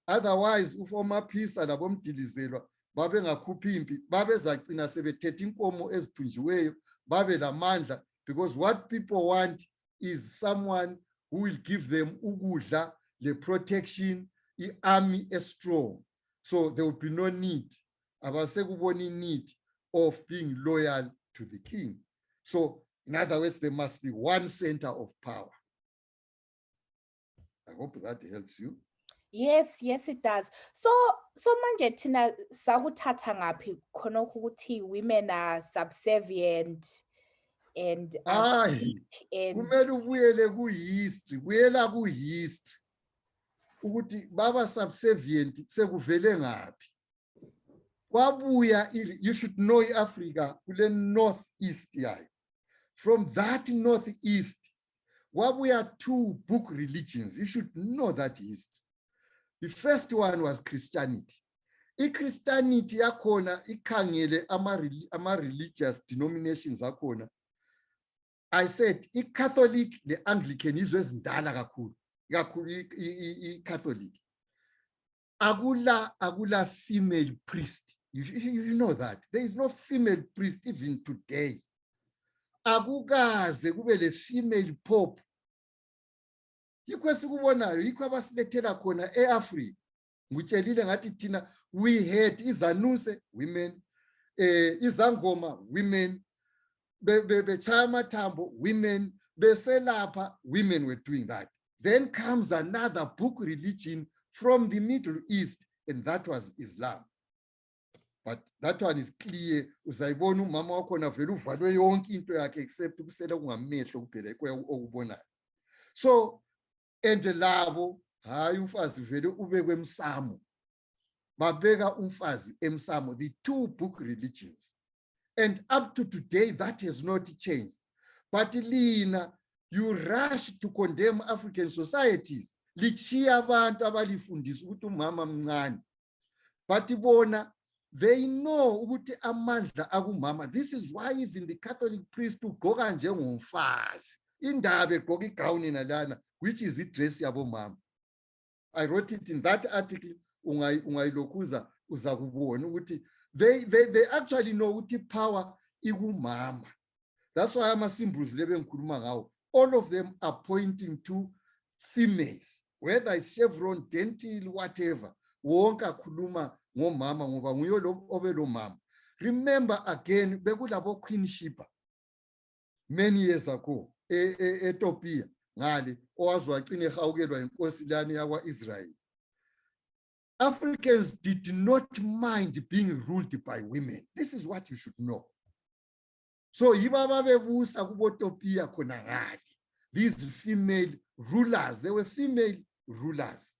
Otherwise uMaphisa labo mdilizelwa babe ngakhuphi impi, babe zacina sebethethe inkomo ezithunjiweyo, babe lamandla, because what people want is someone who will give them ukudla, the protection, the army is strong. So there will be no need, abasekuboni need of being loyal to the king. So in other words, there must be one center of power. I hope that helps you. Yes, it does. So manje thina sakuthatha ngaphi khona ukuthi women are subservient and kumele ubuyele ku-history, buyela ku-history ukuthi baba subservient sekuvele ngaphi. Kwabuya, you should know iAfrica kule northeast yayo. From that northeast, kwabuya two book religions. You should know that history. The first one was Christianity. I-Christianity yakhona ikhangele ama-religious denominations akhona. I said, i-Catholic, the Anglican, izwe ezindala kakhulu i-Catholic. Agula female priest. You know that. There is no female priest even today. Akukaze kube le female pope. Yikho esikubonayo, yikho abasilethela khona eAfrica. Ngitshelile ngathi thina we had izanuse women, izangoma women, bechaya amathambo women, beselapha women were doing that. Then comes another book religion from the Middle East, and that was Islam. But that one is clear. Uzayibona umama wakhona vele uvalwe yonke into yakhe except ukusela kungamehlo kuphela okubonayo. So and labo hayi umfazi vele ubekwe emsamo. Babeka umfazi emsamo, the two book religions. And up to today that has not changed. But Lina, you rush to condemn African societies. Lichiya abantu abalifundisa ukuthi umama mncane. But bona, they know ukuthi amandla akumama. This is why even the Catholic priest ugqoka njengomfazi. Indaba egqoka igown nalana, which is idress yabo mama. I wrote it in that article. Ungayilokhuza uzakubona ukuthi they actually know ukuthi power ikumama. That's why ama symbols lebe ngikhuluma ngawo, all of them are pointing to females, whether it's chevron, dental, whatever. Wonke akhuluma ngomama ngoba nguye lo obelo mama. Remember again, bekulabo Queen Sheba many years ago eEthiopia ngale owazwaqina ehawukelwa inkosi lani yakwa Israel. Africans did not mind being ruled by women. This is what you should know. So yibaba bebusa kuboTopia khona ngale. These female rulers, they were female rulers.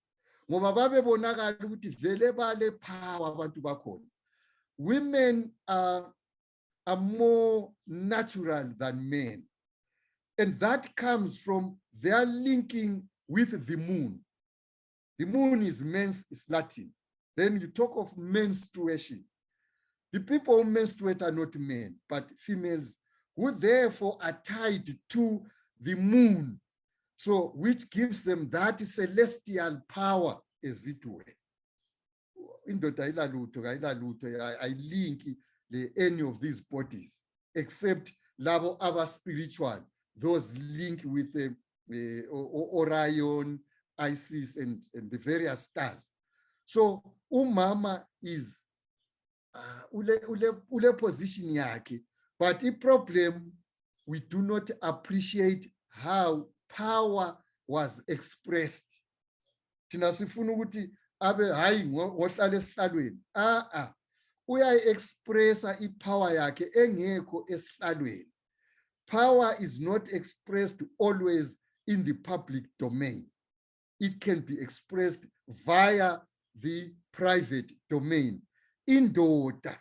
Ngoba babebonakala ukuthi vele bale power abantu bakhona. Women are more natural than men. And that comes from their linking with the moon. The moon is men's, is Latin. Then you talk of menstruation. The people who menstruate are not men, but females who therefore are tied to the moon. So, which gives them that celestial power, as it were. I link any of these bodies, except labo aba spiritual, those linked with Orion, Isis, and the various stars. So, umama is ule position yake, but the problem, we do not appreciate how power was expressed. Thina sifuna ukuthi abe hayi ngohlala esihlalweni. Uya-expressa ipower yakhe engekho esihlalweni. Power is not expressed always in the public domain. It can be expressed via the private domain. Indoda.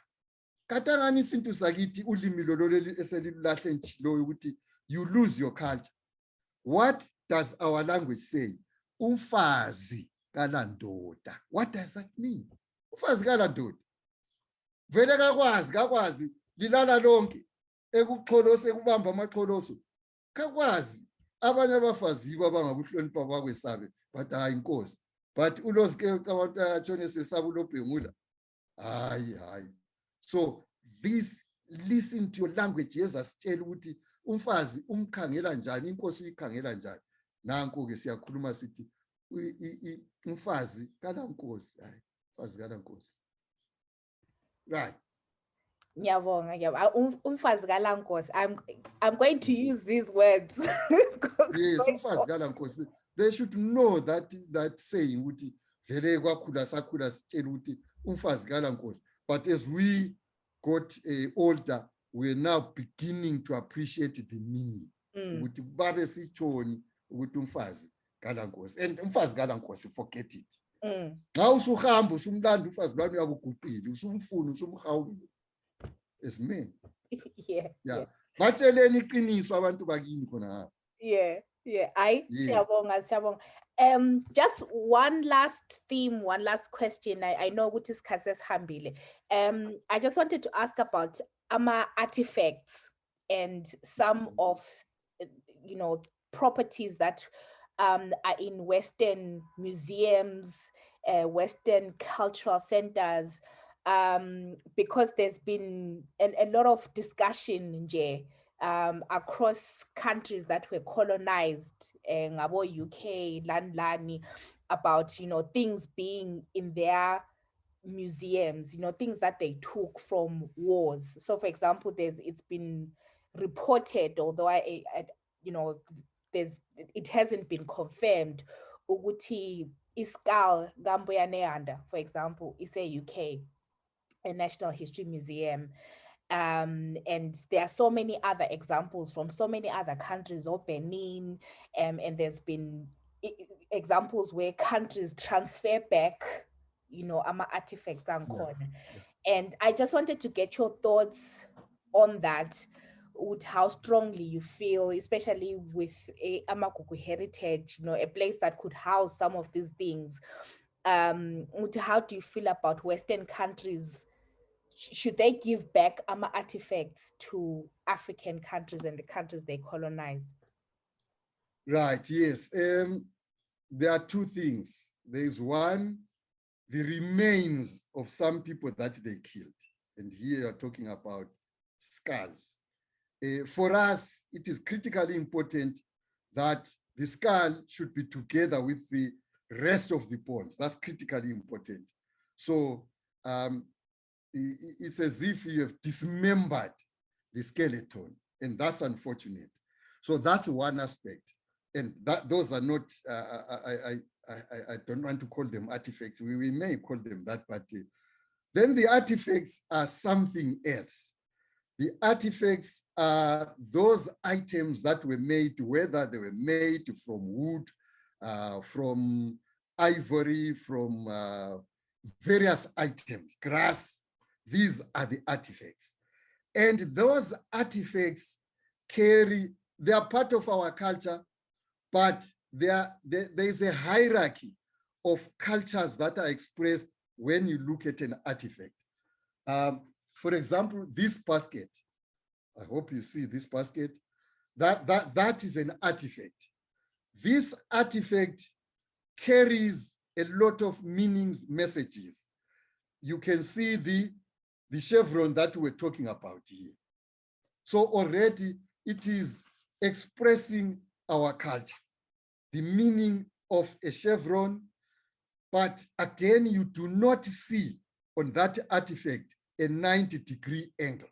Katangani sintu sakithi ulimi lololeli eselulahle nchilo ukuthi you lose your culture. What does our language say? Umfazi kalandoda. What does that mean? Umfazi kalandoda. Vele kakwazi lilala lonke ekuxholose kubamba amaxholoso. Kakwazi abanye abafazi abangakuhlonipha bakwesabe but hayi inkosi. But ulosike abantu atshone sesaba ulobhengula. Hayi. So this, listen to your language, yezasitshela ukuthi umfazi umkhangela njani, inkosi uyikhangela njani. Nanku ke siyakhuluma sithi umfazi kalankosi, hayi umfazi kalankosi. Right. Umfazi kalankosi. I'm going to use these words. Yes, umfazi kalankosi. they should know that saying, but as we got older, we're now beginning to appreciate the meaning. And umfazi galankosi, forget it. Now usuhamba usumlanda ufazi bami yakugubhile, usumfuna usumhawulile. As men. Yeah. Batsheleni iqiniso abantu bakini khona. Yeah. Siyabonga. Just one last theme, one last question. I know what is Kazes Hambile. I just wanted to ask about artifacts and some of properties that are in Western museums, Western cultural centers, because there's been a lot of discussion across countries that were colonized, ngabo UK, Lani, about things being in their museums, things that they took from wars. So, for example, it's been reported, although it hasn't been confirmed, ukuthi iskal Gamboya Neanda, for example, is a UK, a National History Museum. And there are so many other examples from so many other countries, or Benin, and there's been examples where countries transfer back, artifacts and and I just wanted to get your thoughts on that, with how strongly you feel, especially with Amagugu heritage, a place that could house some of these things. How do you feel about Western countries? Should they give back artifacts to African countries and the countries they colonized? Right, yes. There are two things. There's one, the remains of some people that they killed. And here you're talking about skulls. For us, it is critically important that the skull should be together with the rest of the bones. That's critically important. So it's as if you have dismembered the skeleton, and that's unfortunate. So that's one aspect. And those are not, I don't want to call them artifacts. We may call them that, but then the artifacts are something else. The artifacts are those items that were made, whether they were made from wood, from ivory, from various items, grass. These are the artifacts. And those artifacts they are part of our culture, but there is a hierarchy of cultures that are expressed when you look at an artifact. For example, this basket, I hope you see this basket, that is an artifact. This artifact carries a lot of meanings, messages. You can see the chevron that we're talking about here. So already it is expressing our culture, the meaning of a chevron, but again, you do not see on that artifact a 90-degree angle.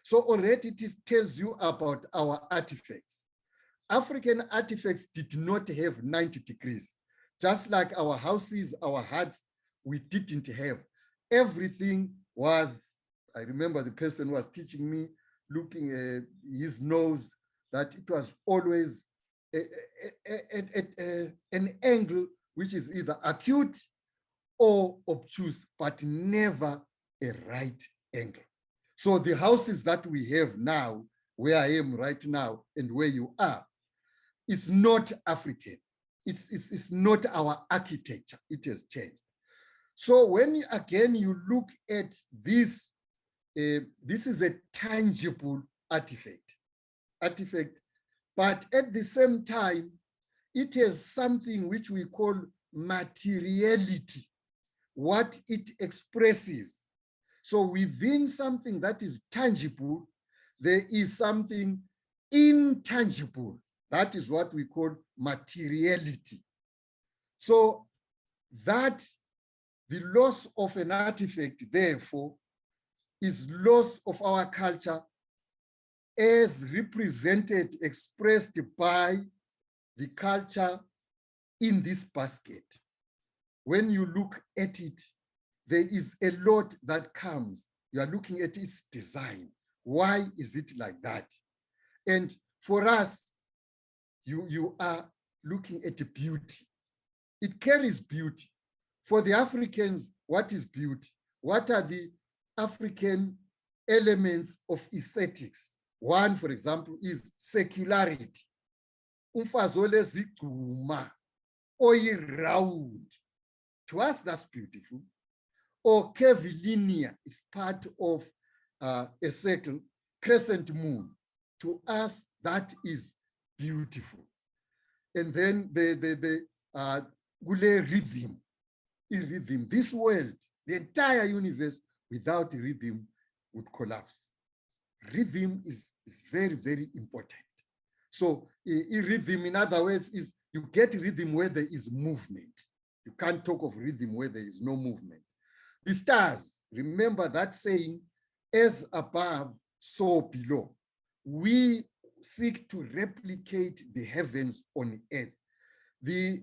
So already it tells you about our artifacts. African artifacts did not have 90 degrees. Just like our houses, our huts, we didn't have. Everything was, I remember the person was teaching me, looking at his nose, that it was always an angle which is either acute or obtuse, but never a right angle. So the houses that we have now, where I am right now and where you are, is not African. It's not our architecture. It has changed. So when again you look at this, this is a tangible artifact, but at the same time, it has something which we call materiality, what it expresses. So within something that is tangible, there is something intangible. That is what we call materiality. So that the loss of an artifact, therefore, is loss of our culture as represented, expressed by the culture in this basket, when you look at it, there is a lot that comes. You are looking at its design. Why is it like that? And for us, you are looking at the beauty. It carries beauty. For the Africans, what is beauty? What are the African elements of aesthetics? One, for example, is secularity. Umfazi olezigquma, oyi-round. To us, that's beautiful. Or curvilinear is part of a circle, crescent moon. To us, that is beautiful. And then the rhythm. Rhythm. This world, the entire universe, without rhythm would collapse. Rhythm is very, very important. So rhythm, in other words, is you get rhythm where there is movement. You can't talk of rhythm where there is no movement. The stars, remember that saying, as above, so below. We seek to replicate the heavens on earth. The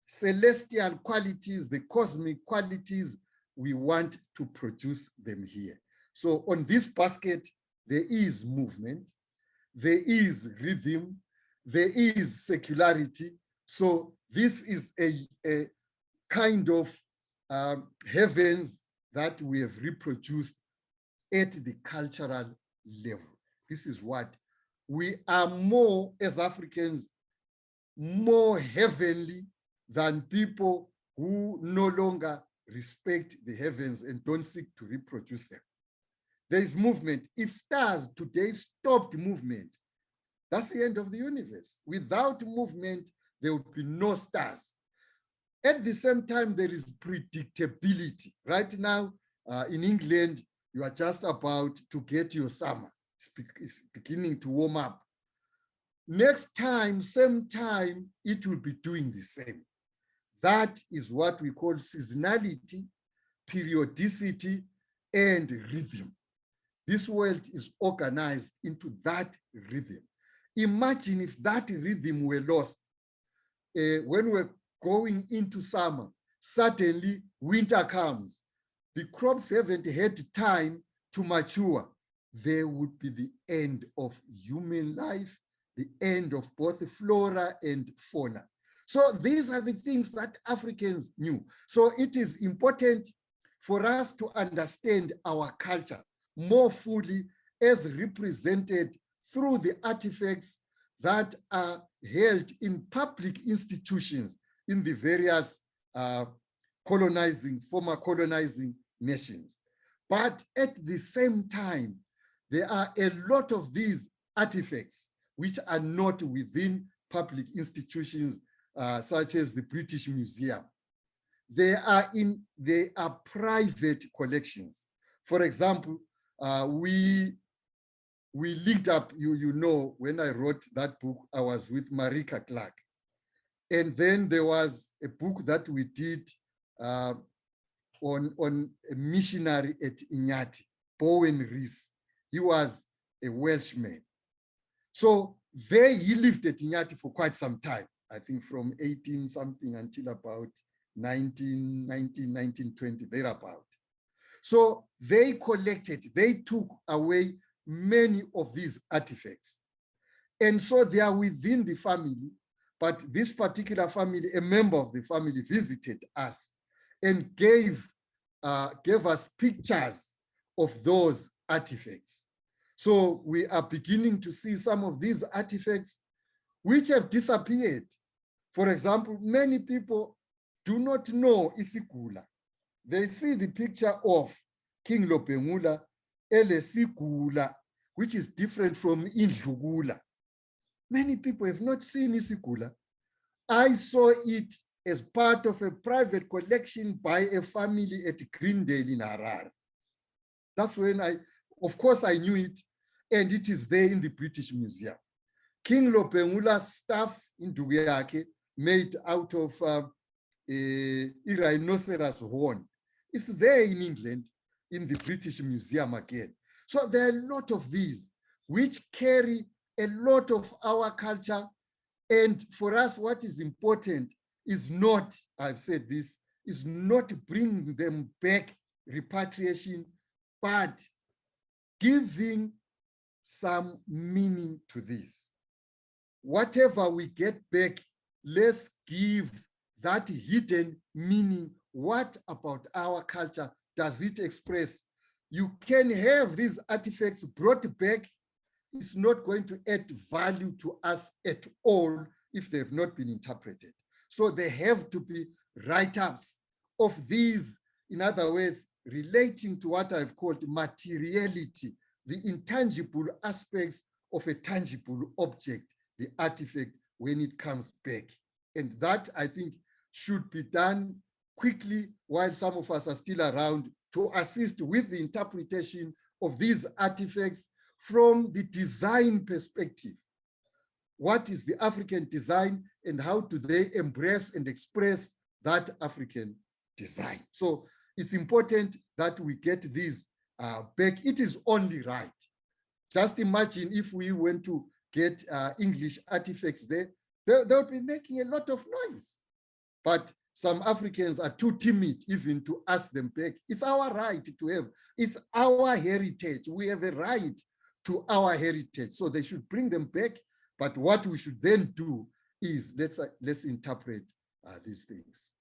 celestial qualities, the cosmic qualities, we want to produce them here. So on this basket, there is movement, there is rhythm, there is secularity. So this is a kind of heavens that we have reproduced at the cultural level. This is what we are more, as Africans, more heavenly than people who no longer respect the heavens and don't seek to reproduce them. There is movement. If stars today stopped movement, that's the end of the universe. Without movement, there would be no stars. At the same time, there is predictability. Right now, in England, you are just about to get your summer. It's beginning to warm up. Next time, same time, it will be doing the same. That is what we call seasonality, periodicity, and rhythm. This world is organized into that rhythm. Imagine if that rhythm were lost. When we're going into summer, suddenly winter comes. The crops haven't had time to mature. There would be the end of human life, the end of both flora and fauna. So these are the things that Africans knew. So it is important for us to understand our culture more fully as represented through the artifacts that are held in public institutions in the various former colonizing nations. But at the same time, there are a lot of these artifacts which are not within public institutions such as the British Museum. They are private collections. For example, we linked up, you know, when I wrote that book, I was with Marika Clark. And then there was a book that we did on a missionary at Nyathi, Bowen Rees. He was a Welshman. So there he lived at Nyathi for quite some time, I think from 18 something until about 1920, thereabout. So they collected, they took away many of these artifacts. And so they are within the family, but this particular family, a member of the family visited us and gave us pictures of those artifacts. So we are beginning to see some of these artifacts which have disappeared. For example, many people do not know isigula. They see the picture of King Lobengula, Sigula, which is different from Indlugula. Many people have not seen isigula. I saw it as part of a private collection by a family at Greendale in Harare. That's when of course I knew it, and it is there in the British Museum. King Lobengula's staff in Duguyake made out of a rhinoceros horn. It's there in England, in the British Museum again. So there are a lot of these which carry a lot of our culture. And for us, what is important is not, I've said this, is not bring them back, repatriation, but giving some meaning to this. Whatever we get back, let's give that hidden meaning. What about our culture does it express? You can have these artifacts brought back. It's not going to add value to us at all if they've not been interpreted. So there have to be write-ups of these, in other words, relating to what I've called materiality, the intangible aspects of a tangible object, the artifact, when it comes back. And that, I think, should be done quickly while some of us are still around to assist with the interpretation of these artifacts from the design perspective. What is the African design and how do they embrace and express that African design? So it's important that we get these back. It is only right. Just imagine if we went to get English artifacts there, they would be making a lot of noise. But some Africans are too timid even to ask them back. It's our right to have. It's our heritage. We have a right to our heritage. So they should bring them back. But what we should then do is let's interpret these things.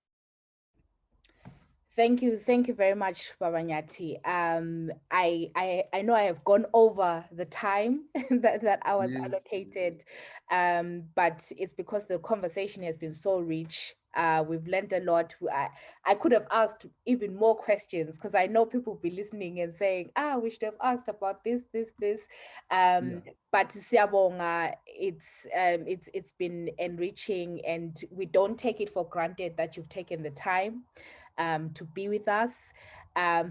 Thank you very much, Baba Nyathi. I know I have gone over the time that I was allocated, but it's because the conversation has been so rich. We've learned a lot. I could have asked even more questions because I know people will be listening and saying, we should have asked about this. But siyabonga, it's been enriching, and we don't take it for granted that you've taken the time to be with us.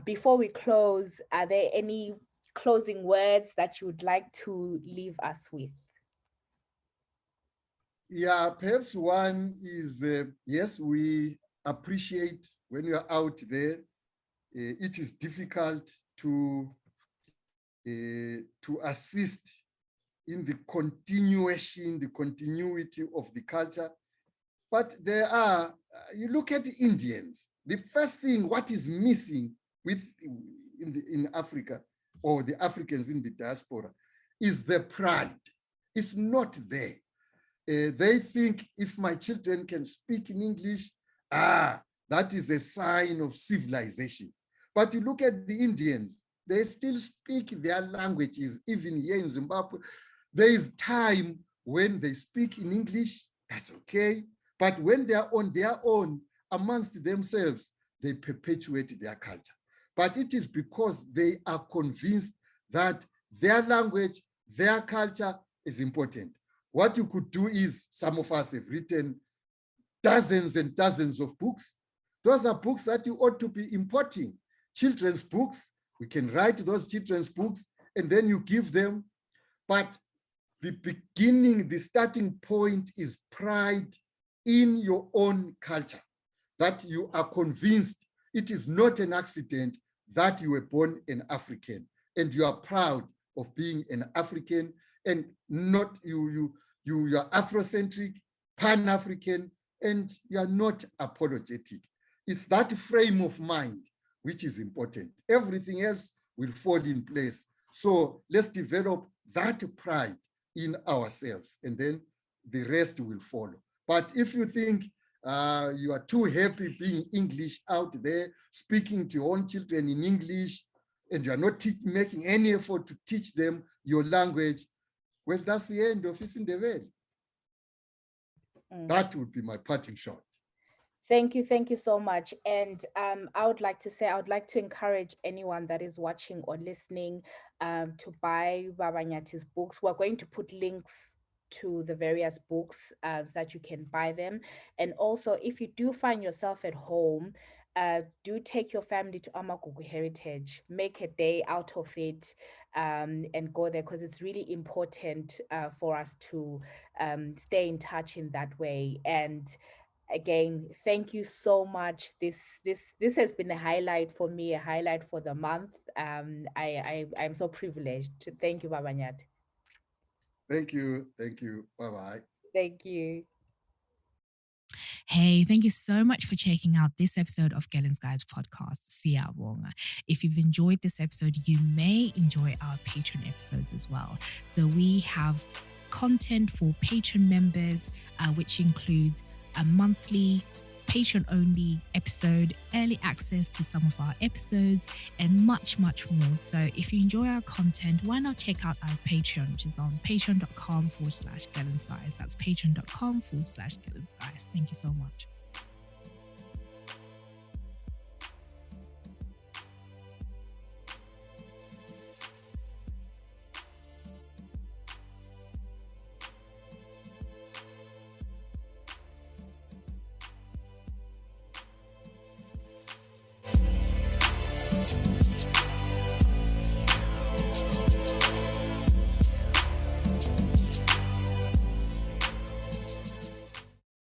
Before we close, are there any closing words that you would like to leave us with? Yeah, perhaps one is, yes, we appreciate when you are out there. It is difficult to assist in the continuity of the culture. But there are, you look at the Indians, the first thing, what is missing in Africa, or the Africans in the diaspora, is the pride. It's not there. They think if my children can speak in English, that is a sign of civilization. But you look at the Indians, they still speak their languages, even here in Zimbabwe. There is time when they speak in English, that's okay. But when they are on their own, amongst themselves, they perpetuate their culture. But it is because they are convinced that their language, their culture is important. What you could do is, some of us have written dozens and dozens of books. Those are books that you ought to be importing. Children's books, we can write those children's books and then you give them. But the beginning, the starting point is pride in your own culture, that you are convinced it is not an accident that you were born an African and you are proud of being an African, and not you are Afrocentric, Pan-African, and you are not apologetic. It's that frame of mind which is important. Everything else will fall in place. So let's develop that pride in ourselves, and then the rest will follow. But if you think you are too happy being English out there, speaking to your own children in English, and you are not making any effort to teach them your language, well, that's the end of Isindebele. That would be my parting shot. Thank you so much. And I would like to encourage anyone that is watching or listening to buy Baba Nyathi's books. We're going to put links to the various books so that you can buy them. And also, if you do find yourself at home, do take your family to Amagugu Heritage, make a day out of it, and go there, because it's really important for us to stay in touch in that way. And again, thank you so much. This has been a highlight for me, a highlight for the month. I'm so privileged. Thank you, Baba Nyathi. Thank you. Bye-bye. Thank you. Hey, thank you so much for checking out this episode of Gellen's Guides podcast. Siyabonga. If you've enjoyed this episode, you may enjoy our Patreon episodes as well. So we have content for Patreon members, which includes a monthly Patreon-only episode, early access to some of our episodes, and much, much more. So if you enjoy our content, why not check out our Patreon, which is on patreon.com/Gellen's Guides. That's patreon.com/Gellen's Guides. Thank you so much.